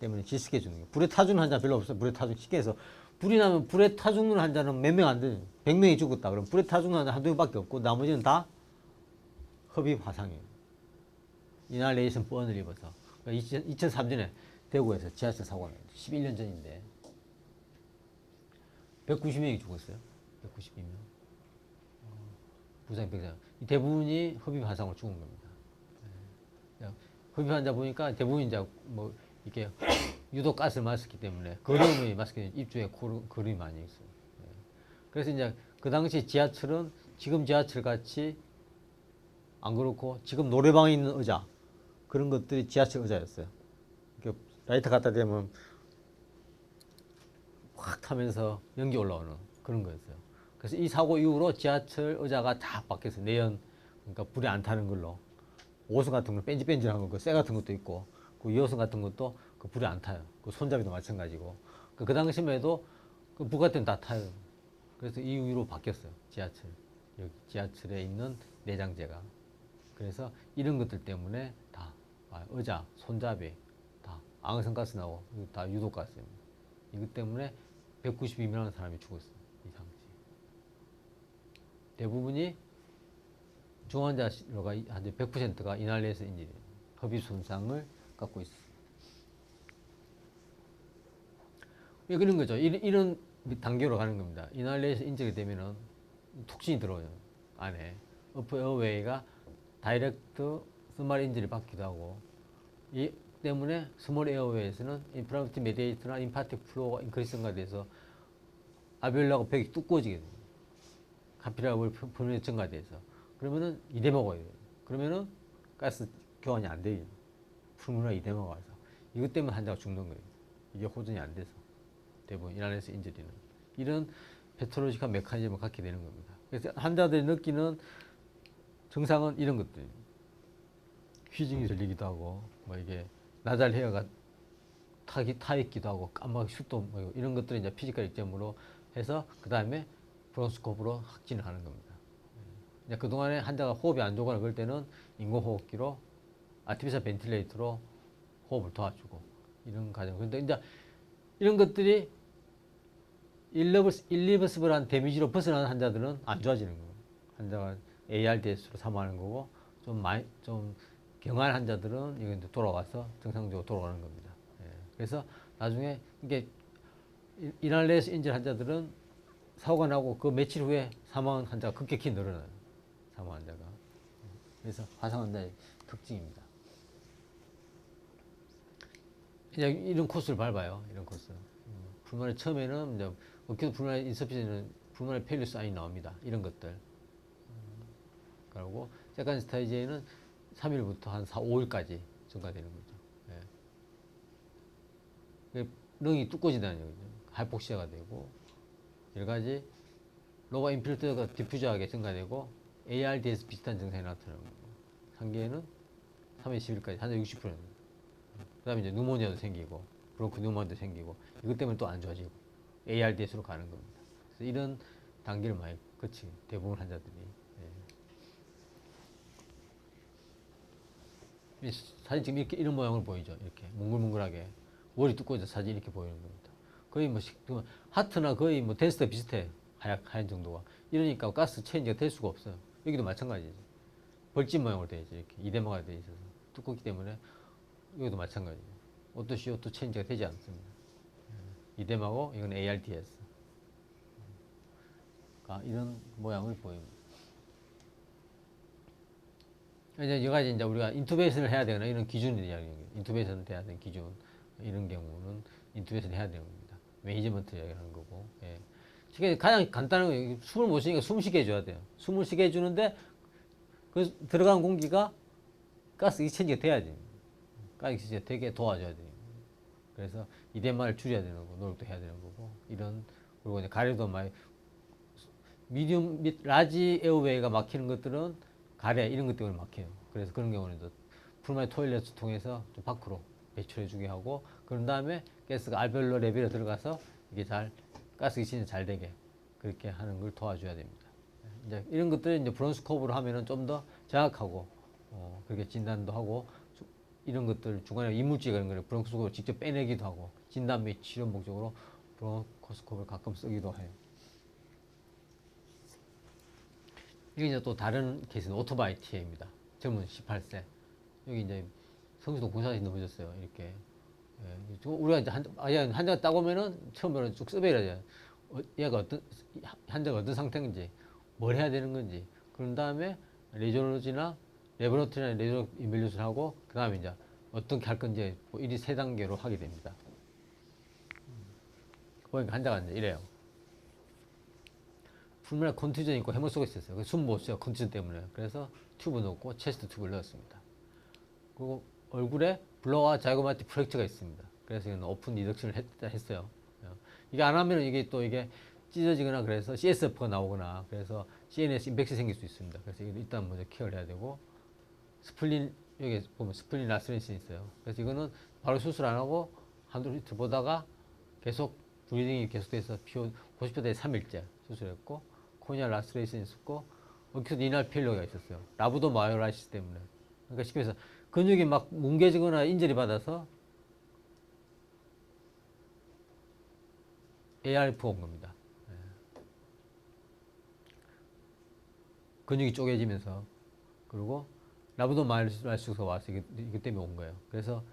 때문에 질식해 죽는 거예요. 불에 타 죽는 환자 별로 없어요. 불에 타 죽는 쉽게 해서 불이 나면 불에 타 죽는 환자는 몇 명 안 돼요. 100명이 죽었다. 그럼 불에 타 죽는 환자 한두 명밖에 없고 나머지는 다 흡입 화상이에요. 이날레이션 뻔을 입어서. 그러니까 2003년에 대구에서 지하철 사고가 났어요. 11년 전인데 190명이 죽었어요. 192명. 부상 100명. 대부분이 흡입 화상으로 죽은 겁니다. 흡입 환자 보니까 대부분 이제 뭐 이렇게 유독 가스를 마셨기 때문에 거름이 마스크 입주에 거름이 많이 있어요. 그래서 이제 그 당시 지하철은 지금 지하철 같이 안 그렇고 지금 노래방에 있는 의자 그런 것들이 지하철 의자였어요. 이렇게 라이트 갖다 대면 확 타면서 연기 올라오는 그런 거였어요. 그래서 이 사고 이후로 지하철 의자가 다 바뀌었어요. 내연, 그러니까 불이 안 타는 걸로. 오선 같은 거 뺀질뺀질한 거, 그쇠 같은 것도 있고, 그 이호선 같은 것도 그 불이 안 타요. 그 손잡이도 마찬가지고. 그 당시에도 그 부가티는 다 타요. 그래서 이 위로 바뀌었어요. 지하철. 여기 지하철에 있는 내장재가. 그래서 이런 것들 때문에 다 의자, 손잡이 다 악성가스 나오고 다 유독가스입니다. 이것 때문에 192명의 사람이 죽었어요. 이 당시. 대부분이 중환자가 한 100%가 이날레스 인질이에요. 허비 손상을 갖고 있어요. 왜 그런 거죠? 이런 단계로 가는 겁니다. 이날레스 인질이 되면은 톡신이 들어오죠. 안에. 어퍼 에어웨이가 다이렉트 스몰 인질을 받기도 하고, 이 때문에 스몰 에어웨이에서는 인프라메티 메디에이터나 인파틱 플로어가 인크리스가 돼서 알베올라가 벽이 두꺼워지게 돼요. 카피라블 표면이 증가돼서. 그러면은 이대 먹어야 돼요. 그러면은 가스 교환이 안 돼요. 풀문화 이대 먹어서. 이것 때문에 환자가 죽는 거예요. 이게 호전이 안 돼서. 대부분 이날에서 인질이는. 이런 패톨로지컬 메커니즘을 갖게 되는 겁니다. 그래서 환자들이 느끼는 증상은 이런 것들이에요. 휘징이 들리기도 하고, 뭐 이게 나잘 헤어가 타 있기도 하고, 까맣게 슛도 뭐 이런 것들이 이제 피지컬 익점으로 해서 그 다음에 브론스코프로 확진을 하는 겁니다. 이제 그동안에 환자가 호흡이 안 좋거나 그럴 때는 인공호흡기로 아티피셜 벤틸레이터로 호흡을 도와주고 이런 과정. 그런데 이제 이런 것들이 일리버스블한 데미지로 벗어나는 환자들은 안 좋아지는 거예요. 환자가 ARDS로 사망하는 거고, 좀 경한 환자들은 이건 돌아와서 정상적으로 돌아가는 겁니다. 예. 그래서 나중에 이게 이날레스 인질 환자들은 사고가 나고 그 며칠 후에 사망한 환자가 급격히 늘어나요. 사망 환자가. 그래서 화상 환자의 특징입니다. 이제 이런 코스를 밟아요. 이런 코스. 불만의 처음에는 이제 어깨도 불만의 인서피션은 불만의 페일리 사인이 나옵니다. 이런 것들. 그리고 세컨드 스테이지에는 3일부터 한 4, 5일까지 증가되는 거죠. 예. 릉이 두꺼워진다는 얘기죠. 하이폭시아가 되고 여러 가지 로바 인필트가 디퓨저하게 증가되고 ARDS 비슷한 증상이 나타나는 거고, 상계에는 3일 10일까지 한 60%입니다. 그 다음에 이제 누모니아도 생기고 브론크 뉴모니아도 생기고 이것 때문에 또 안 좋아지고 ARDS로 가는 겁니다. 그래서 이런 단계를 많이 거치 대부분 환자들이. 예. 사진 지금 이렇게 이런 모양을 보이죠. 이렇게 뭉글뭉글하게 월이 두꺼워져 사진 이렇게 보이는 겁니다. 거의 뭐 하트나 거의 뭐 댄스도 비슷해. 하얀 정도가. 이러니까 가스 체인지가 될 수가 없어요. 여기도 마찬가지죠. 벌집 모양으로 되어 있죠. 이렇게 이대마가 되어 있어서 두껍기 때문에 여기도 마찬가지죠. 오토 CO2 체인지가 되지 않습니다. 이대마고 이건 ARDS. 이런 모양을 보입니다. 이제 여기까지 이제 우리가 인투베이션을 해야 되거나 이런 기준을 이야기해요. 인투베이션을 해야 되는 기준. 이런 경우는 인투베이션 해야 되는 겁니다. 매니지먼트 이야기하는 거고. 예. 가장 간단한 거, 숨을 못 쉬니까 숨 쉬게 해줘야 돼요. 숨을 쉬게 해주는데, 그 들어간 공기가 가스 익스체인지가 돼야지. 가스 익스체인지가 되게 도와줘야 돼요. 그래서 이대마를 줄여야 되는 거고, 노력도 해야 되는 거고, 그리고 이제 가래도 많이, 미디움 및 라지 에어웨이가 막히는 것들은 가래, 이런 것 때문에 막혀요. 그래서 그런 경우는 풀마이 토일렛을 통해서 좀 밖으로 배출해주게 하고, 그런 다음에 가스가 알베올로 레벨에 들어가서 이게 가스 익스체인지 잘 되게 그렇게 하는 걸 도와줘야 됩니다. 이제 이런 것들을 이제 브론스코프로 하면은 좀 더 정확하고, 그렇게 진단도 하고, 이런 것들 중간에 이물질 그런 거를 브론코스코프로 직접 빼내기도 하고, 진단 및 치료 목적으로 브론코스코프를 가끔 쓰기도 해요. 이게 이제 또 다른 케이스는 오토바이 TA입니다. 젊은 18세. 여기 이제 성수동 공사장이 넘어졌어요. 이렇게. 예. 우리가 이제 환자가 딱 오면은 처음에는 쭉 서베이를 얘가 환자가 어떤 상태인지, 뭘 해야 되는 건지, 그런 다음에 레디올로지나 레버노트리나 레디오 인벨루션을 하고, 그 다음에 이제 어떻게 할 건지, 뭐 1이 3단계로 하게 됩니다. 보니까 환자가 이제 이래요. 풀문에 컨투전이 있고 해물 속에 있었어요. 숨 못 쉬어, 컨투전 때문에. 그래서 튜브 넣고 체스트 튜브를 넣었습니다. 그리고 얼굴에 블러와 자이고마틱 프랙처가 있습니다. 그래서 이건 오픈 리덕션을 했어요. 이게 안 하면 이게 찢어지거나 그래서 CSF가 나오거나 그래서 CNS 임팩트 생길 수 있습니다. 그래서 일단 먼저 케어를 해야 되고, 스플린, 여기 보면 스플린 라스레신이 있어요. 그래서 이거는 바로 수술 안 하고 한두 이틀 보다가 계속 브리딩이 계속돼서 고시표대 3일째 수술했고, 코니아 라스레신이 있었고, 어큐트 이날 페일러가 있었어요. 라부도 마이오라이시스 때문에. 그러니까 쉽게 해서 근육이 막 뭉개지거나 인절이 받아서 ARF 온 겁니다. 근육이 쪼개지면서. 그리고 라부도 마이오라이시스가 와서 이것 때문에 온 거예요. 그래서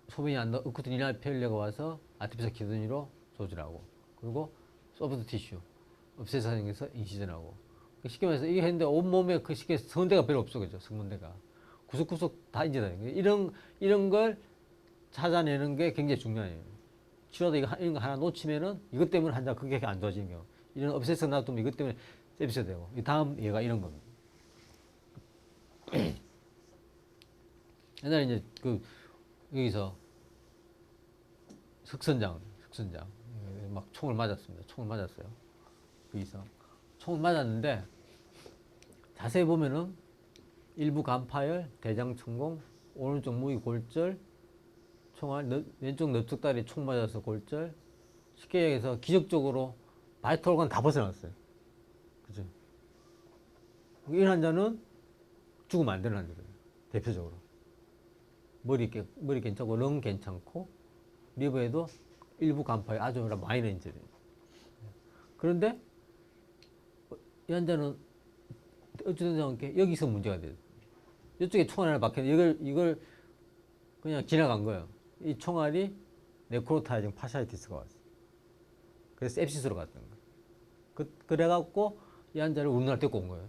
소변이 안 나, 어쿠트 이날 페일러가 와서 아티피셜 키드니로 조절하고, 그리고 소프트 티슈, 업세서형에서 인시전하고. 쉽게 말해서 이게 했는데 온몸에 그 쉽게 성대가 별로 없어. 그죠? 성문대가. 구석구석 다 인지다. 이런 걸 찾아내는 게 굉장히 중요해요. 치료도 이런 거 하나 놓치면은 이것 때문에 환자 그게 안 좋아지는 경우. 이런 업세서 놔두면 이것 때문에 세비스 되고. 이 다음 얘가 이런 겁니다. 옛날에 이제 여기서 석선장 막 총을 맞았습니다. 총을 맞았어요. 여기서 총을 맞았는데 자세히 보면은 일부 간파열, 대장 천공, 오른쪽 무기 골절, 총알, 왼쪽 넓적다리 총 맞아서 골절. 쉽게 얘기해서 기적적으로 바이탈 오간 다 벗어났어요. 그죠? 이 환자는 죽으면 안 되는 환자예요. 대표적으로. 머리 괜찮고, 렁 괜찮고, 리버에도 일부 간파에 아주 마이너 인절이에요. 그런데 이 환자는 어찌됐든 여기서 문제가 돼요. 이쪽에 총알 하나 박혔는데 이걸 그냥 지나간 거예요. 이 총알이 네크로타이징 파샤이티스가 왔어요. 그래서 셉시스로 갔던 거예요. 그래갖고 이 환자를 우리나라 데리고 온 거예요.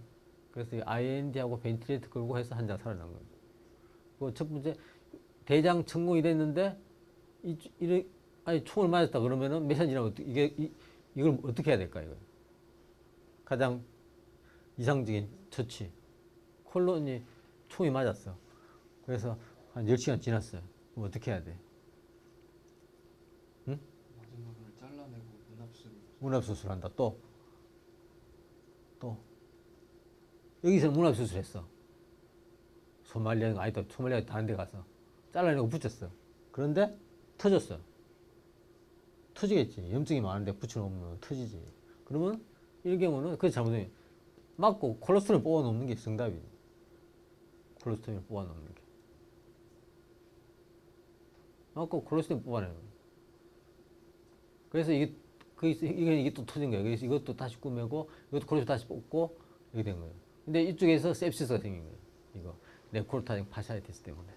그래서 IND하고 벤틸레이터 걸고 해서 환자가 살아난 거예요. 그 첫 번째 대장 천공이 됐는데 아니 총을 맞았다 그러면은 몇 시간 지나면 이걸 어떻게 해야 될까 이거. 가장 이상적인 처치. 콜론이 총이 맞았어. 그래서 한 10시간 지났어요. 그럼 어떻게 해야 돼? 응? 마지막을 잘라내고 문합수술 한다. 또 여기서 문합수술 했어. 소말리아가 다른 데 가서 잘라내고 붙였어. 그런데 터졌어. 터지겠지. 염증이 많은데 붙여놓으면 터지지. 그러면 이런 경우는 그게 잘못이에요. 맞고 콜로스토를 뽑아놓는 게 정답이에요. 콜로스토를 뽑아놓는 게. 맞고 콜로스토를 뽑아내는 거예요. 그래서 이게 또 터진 거예요. 그래서 이것도 다시 꾸매고, 이것도 콜로스토 다시 뽑고, 이렇게 된 거예요. 근데 이쪽에서 셉시스가 생긴 거예요. 이거. 네크로타이징 파샤이티스 때문에.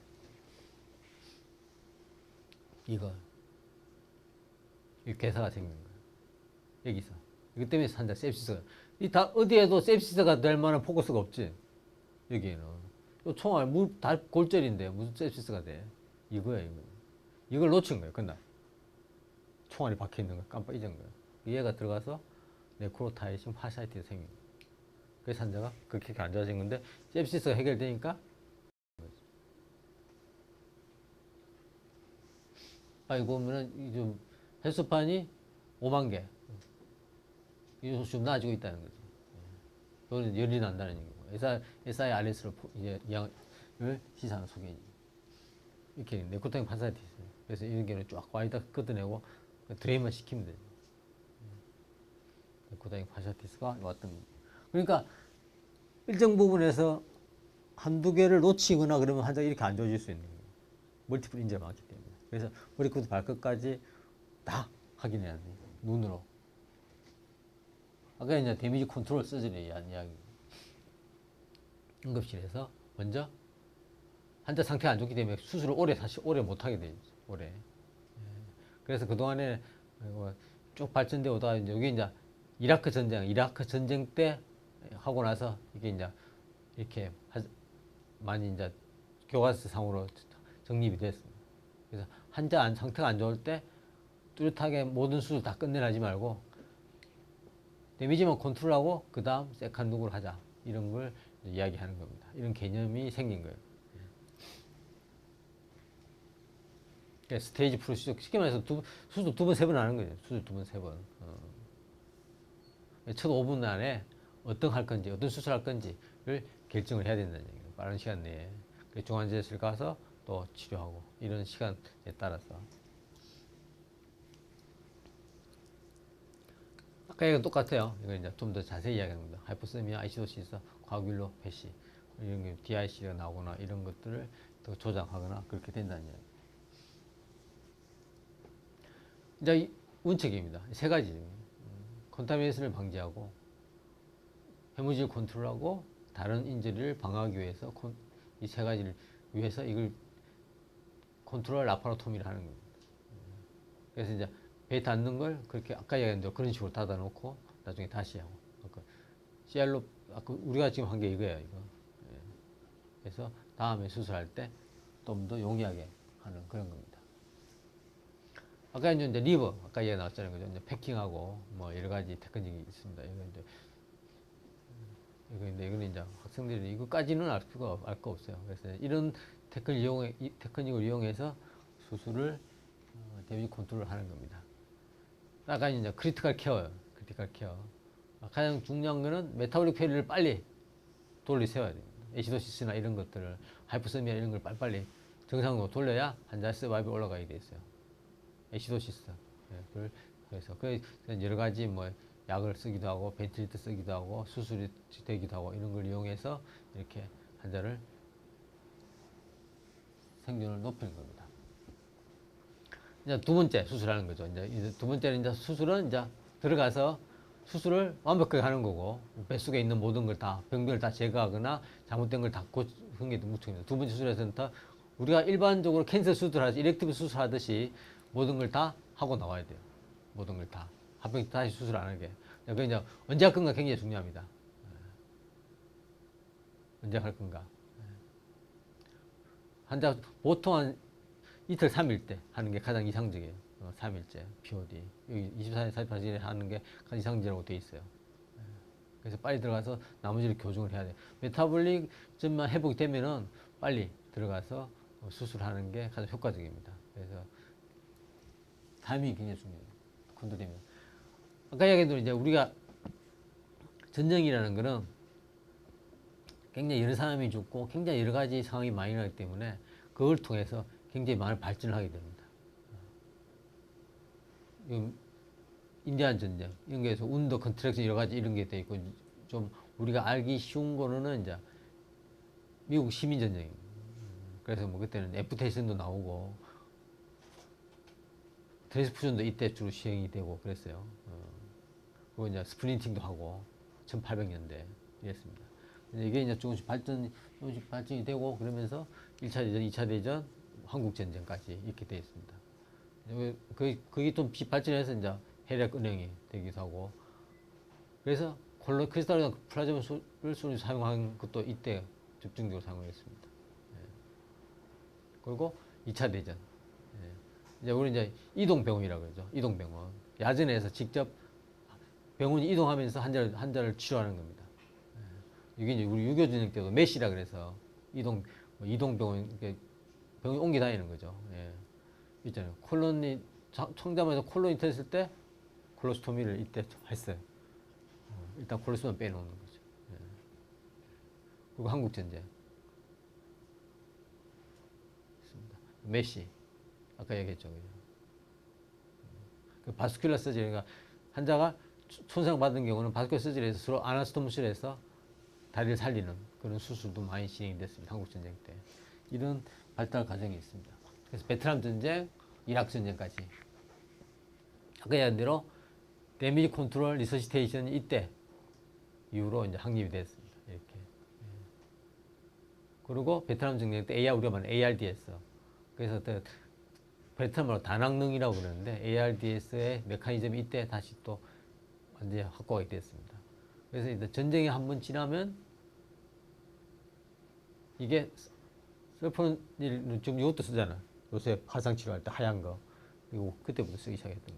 이 괴사가 생긴 거예요. 여기서. 이것 때문에 환자 셉시스가. 어디에도 셉시스가 될 만한 포커스가 없지. 여기에는. 총알, 다 골절인데 무슨 셉시스가 돼. 이거야. 이걸 놓친 거예요, 그날. 총알이 박혀 있는 거 깜빡 잊은 거예요. 얘가 들어가서 네크로타이징 파샤이티스 생긴 거예요. 그래서 환자가 그렇게 안 좋아진 건데, 셉시스가 해결되니까. 이거 보면은 좀 헬스판이 5만 개. 이거 좀 나아지고 있다는 거죠. 이거는 열이 난다는 얘기고. SIRS를 시사하는 소견이. 이렇게 네코타인 판사티스. 그래서 이런 경우는 쫙 와이다 끄어내고 드레인만 시키면 되죠. 네코타인 판사티스가 왔던 겁니다. 그러니까 일정 부분에서 한두 개를 놓치거나 그러면 환자가 이렇게 안 좋아질 수 있는 거예요. 멀티플 인자가 많기 때문에. 그래서 머리부터 발끝까지 다 확인해야 돼요. 눈으로. 아까 이제 데미지 컨트롤 서저리에 대한 이야기. 응급실에서 먼저 환자 상태가 안 좋기 때문에 수술을 사실 오래 못하게 되죠. 오래. 그래서 그동안에 쭉 발전되어 오다가 여기 이제 이라크 전쟁 때 하고 나서 이게 이제 이렇게 많이 이제 교과서상으로 정립이 됐습니다. 그래서 환자 상태가 안 좋을 때 뚜렷하게 모든 수술 다 끝내라지 말고 데미지만 컨트롤하고 그 다음 세컨 누구를 하자 이런 걸 이야기하는 겁니다. 이런 개념이 생긴 거예요. 그러니까 스테이지 프로시저 쉽게 말해서 수술 2번, 3번 하는 거예요. 수술 2번, 3번. 첫 5분 안에 어떤 할 건지, 어떤 수술할 건지를 결정을 해야 된다는 얘기예요. 빠른 시간 내에 중환자실에 가서 또 치료하고 이런 시간에 따라서 아까 이건 똑같아요. 이거 이제 좀 더 자세히 이야기합니다. 하이포세미아, 아시도시스, 과학윌로 패시 이런 게 DIC가 나오거나 이런 것들을 더 조작하거나 그렇게 된다는 이야기. 이제 운책입니다. 세 가지. 컨타미네이션을 방지하고 해무질 컨트롤하고 다른 인ju리를 방어하기 위해서 이 세 가지를 위해서 이걸 컨트롤 라파로토미를 하는 겁니다. 그래서 이제 배에 닿는 걸 그렇게 아까 얘기한 대로 그런 식으로 닫아놓고 나중에 다시 하고 CR로 아까 우리가 지금 한 게 이거예요. 이거. 그래서 다음에 수술할 때 좀 더 용이하게 하는 그런 겁니다. 아까 이제 리버 아까 얘기 나왔잖아요. 그죠? 이제 패킹하고 뭐 여러 가지 테크닉이 있습니다. 이거는 이제 학생들이 이거까지는 알 거 없어요. 그래서 이런 테크닉을 이용해서 수술을 데미지 컨트롤을 하는 겁니다. 아까 이제 크리티컬 케어요. 크리티컬 케어. 가장 중요한 거는 메타볼릭 페리를 빨리 돌리세워야 됩니다. 에시도시스나 이런 것들을 하이포세미아 이런 걸 빨리빨리 정상으로 돌려야 환자 서바이벌 올라가게 돼 있어요. 에시도시스. 그래서 여러 가지 뭐 약을 쓰기도 하고 벤틸리터 쓰기도 하고 수술이 되기도 하고 이런 걸 이용해서 이렇게 환자를 생존을 높이는 겁니다. 이제 두 번째 수술하는 거죠. 이제 두 번째는 이제 수술은 이제 들어가서 수술을 완벽하게 하는 거고 뱃속에 있는 모든 걸 다 병변을 다 제거하거나 잘못된 걸 다 고치는 게 목적입니다. 두 번째 수술에서는 우리가 일반적으로 캔서 수술하듯이 일렉티브 수술하듯이 모든 걸 다 하고 나와야 돼요. 모든 걸 다. 한 번 다시 수술 안 하게. 그게 이제 언제 할 건가 굉장히 중요합니다. 언제 할 건가. 환자 보통 한 이틀 3일 때 하는 게 가장 이상적이에요. 3일째 POD. 여기 24일 48시에 하는 게 가장 이상적이라고 되어 있어요. 그래서 빨리 들어가서 나머지를 교정을 해야 돼요. 메타볼릭점만 회복이 되면은 빨리 들어가서 수술하는 게 가장 효과적입니다. 그래서 타이밍이 굉장히 중요해요. 컨트롤되면. 아까 얘기한 대로 이제 우리가 전쟁이라는 거는 굉장히 여러 사람이 죽고 굉장히 여러 가지 상황이 많이 나기 때문에 그걸 통해서 굉장히 많은 발전을 하게 됩니다. 인디안 전쟁 이런 게서 운더 컨트랙션 여러 가지 이런 게 돼 있고 좀 우리가 알기 쉬운 거는 이제 미국 시민 전쟁입니다. 그래서 뭐 그때는 애프테이션도 나오고 트랜스푸전도 이때 주로 시행이 되고 그랬어요. 그리고 이제 스프린팅도 하고 1800년대 이랬습니다. 이게 이제 조금씩 발전이 되고 그러면서 1차 대전, 2차 대전, 한국 전쟁까지 이렇게 되어 있습니다. 그게 좀 발전해서 이제 해력 은행이 되기도 하고 그래서 크리스탈 플라즈마를 사용한 것도 이때 집중적으로 사용했습니다. 그리고 2차 대전. 이제 우리 이제 이동병원이라고 그러죠. 이동병원. 야전에서 직접 병원이 이동하면서 환자를 치료하는 겁니다. 이게 이제 우리 6.25 전쟁 때도 메시라 그래서 이동병원, 병이 옮겨 다니는 거죠. 있잖아요. 청자마에서 콜로니 tested 때 콜로스토미를 이때 했어요. 일단 콜로스토미 빼놓는 거죠. 그리고 한국전쟁. 메시. 아까 얘기했죠. 그 바스큘라 서저리가 환자가 손상받은 경우는 바스큘라 서저리에서 서로 아나스토모실에서 다리를 살리는 그런 수술도 많이 진행됐습니다. 한국전쟁 때. 이런 발달 과정이 있습니다. 그래서 베트남 전쟁, 이라크 전쟁까지. 아까 얘기한 대로 데미지 컨트롤 리서시테이션이 이때 이후로 이제 확립이 됐습니다. 이렇게. 그리고 베트남 전쟁 때 우리가 말하는 ARDS. 그래서 베트남어로 다낭능이라고 그러는데 ARDS의 메커니즘이 이때 다시 또 완전히 확고하게 됐습니다. 그래서 이제 전쟁이 한번 지나면 이게 설포닐 지금 이것도 쓰잖아. 요새 화상 치료할 때 하얀 거 이거 그때부터 쓰기 시작했던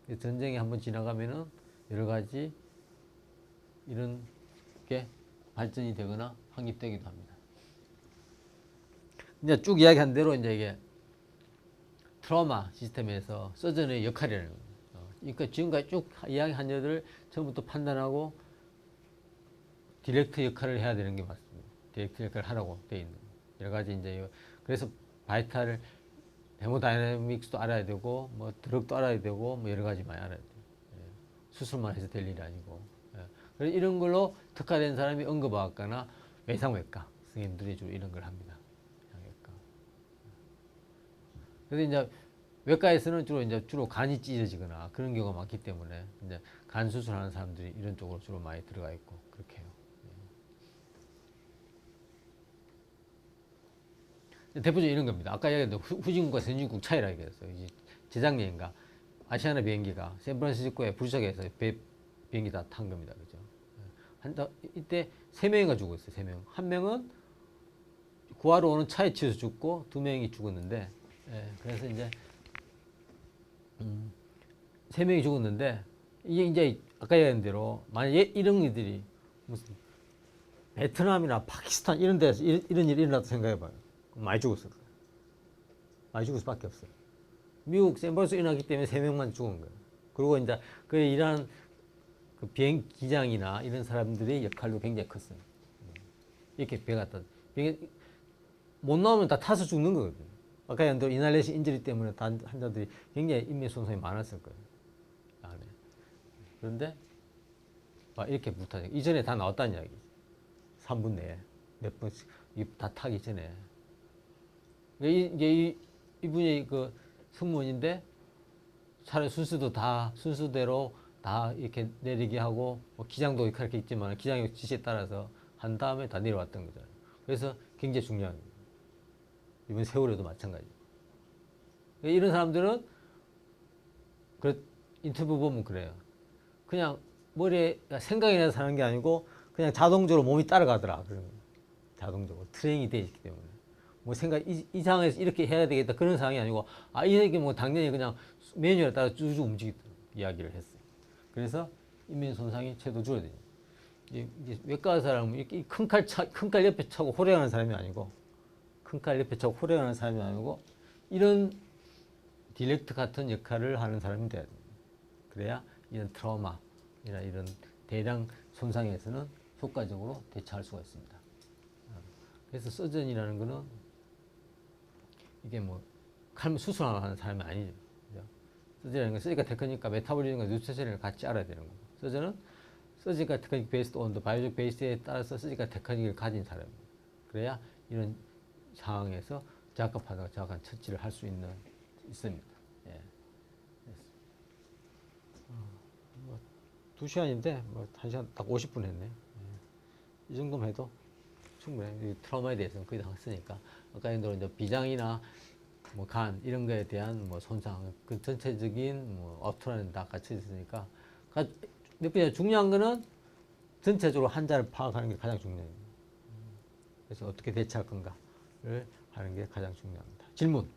거예요. 전쟁이 한번 지나가면은 여러 가지 이런 게 발전이 되거나 확립되기도 합니다. 이제 쭉 이야기한 대로 이제 이게 트라우마 시스템에서 서전의 역할이라는 거예요. 그러니까 지금까지 쭉 이야기한 여들 처음부터 판단하고 디렉터 역할을 해야 되는 게 맞습니다. 디렉트 역할을 하라고 돼 있는 여러 가지 이제 그래서 바이탈 헤모다이내믹스도 알아야 되고 뭐 드럭도 알아야 되고 뭐 여러 가지 많이 알아야 돼요. 예. 수술만 해서 될 일이 아니고. 예. 그래서 이런 걸로 특화된 사람이 응급의학과나 외상외과 선생님들이 주로 이런 걸 합니다. 외상외과. 그래서 이제 외과에서는 주로 간이 찢어지거나 그런 경우가 많기 때문에 이제 간 수술하는 사람들이 이런 쪽으로 주로 많이 들어가 있고 그렇게 해요. 대표적으로 이런 겁니다. 아까 얘기했던 후진국과 선진국 차이라 얘기했어요. 재작년인가 아시아나 비행기가 샌프란시스코에 불시착해서 비행기 다 탄 겁니다. 그죠? 이때 3명이가 죽었어요. 3명. 한 명은 구하러 오는 차에 치여서 죽고 2명이 죽었는데, 그래서 이제 3명이 죽었는데 이게 이제 아까 얘기한 대로 만약에 이런 일들이 무슨 베트남이나 파키스탄 이런 데서 이런 일이 일어났다 생각해봐요. 많이 죽었을 거예요. 많이 죽을 수밖에 없어요. 미국 샌프란시스코 일어나기 때문에 3명만 죽은 거예요. 그리고 이제 그 일하는 그 비행 기장이나 이런 사람들의 역할도 굉장히 컸어요. 이렇게 배가 못 나오면 다 타서 죽는 거거든요. 아까 얘기한 대로 이날레시 인저리 때문에 환자들이 굉장히 인명 손상이 많았을 거예요. 안에. 그런데 이렇게 못하죠. 이전에 다 나왔다는 이야기. 3분 내에 몇 번씩 다 타기 전에. 이분이 그 승무원인데 차라리 순서대로 다 이렇게 내리게 하고 뭐 기장도 그렇게 있지만 기장의 지시에 따라서 한 다음에 다 내려왔던 거잖아요. 그래서 굉장히 중요한 거예요. 이번 세월에도 마찬가지. 이런 사람들은 인터뷰 보면 그래요. 그냥 머리에 생각이 나서 사는 게 아니고 그냥 자동적으로 몸이 따라가더라. 그러면 자동적으로 트레이닝이 되어 있기 때문에. 뭐 이 상황에서 이렇게 해야 되겠다 그런 상황이 아니고 이게 뭐 당연히 그냥 매뉴얼에 따라 쭉 움직이도록 이야기를 했어요. 그래서 인명 손상이 최도 줄어들어요. 이제 외과 사람은 이렇게 큰 칼 옆에 차고 호령하는 사람이 아니고 큰 칼 옆에 차고 호령하는 사람이 아니고 이런 디렉트 같은 역할을 하는 사람이 돼야 됩니다. 그래야 이런 트라우마 이런 대량 손상에서는 효과적으로 대처할 수가 있습니다. 그래서 서전이라는 거는 이게 뭐 수술하는 사람이 아니죠. 서전이라는 건 서지컬 테크닉과 메타볼리즘과 뉴트리션을 같이 알아야 되는 거고 서전은 서지컬 테크닉 베이스드 온 더 바이오직 베이스에 따라서 서지컬 테크닉을 가진 사람입니다. 그래야 이런 상황에서 정확한 판단과 정확한 처치를 할 수 있습니다. 예. 2시간인데 뭐 1시간 딱 50분 했네요. 이 정도만 해도 충분해. 트라우마에 대해서는 거의 다 했으니까 아까 이제 비장이나 뭐 간 이런 거에 대한 뭐 손상 그 전체적인 뭐 업투라는 다 같이 있으니까 중요한 거는 전체적으로 환자를 파악하는 게 가장 중요합니다. 그래서 어떻게 대처할 건가를 하는 게 가장 중요합니다. 질문.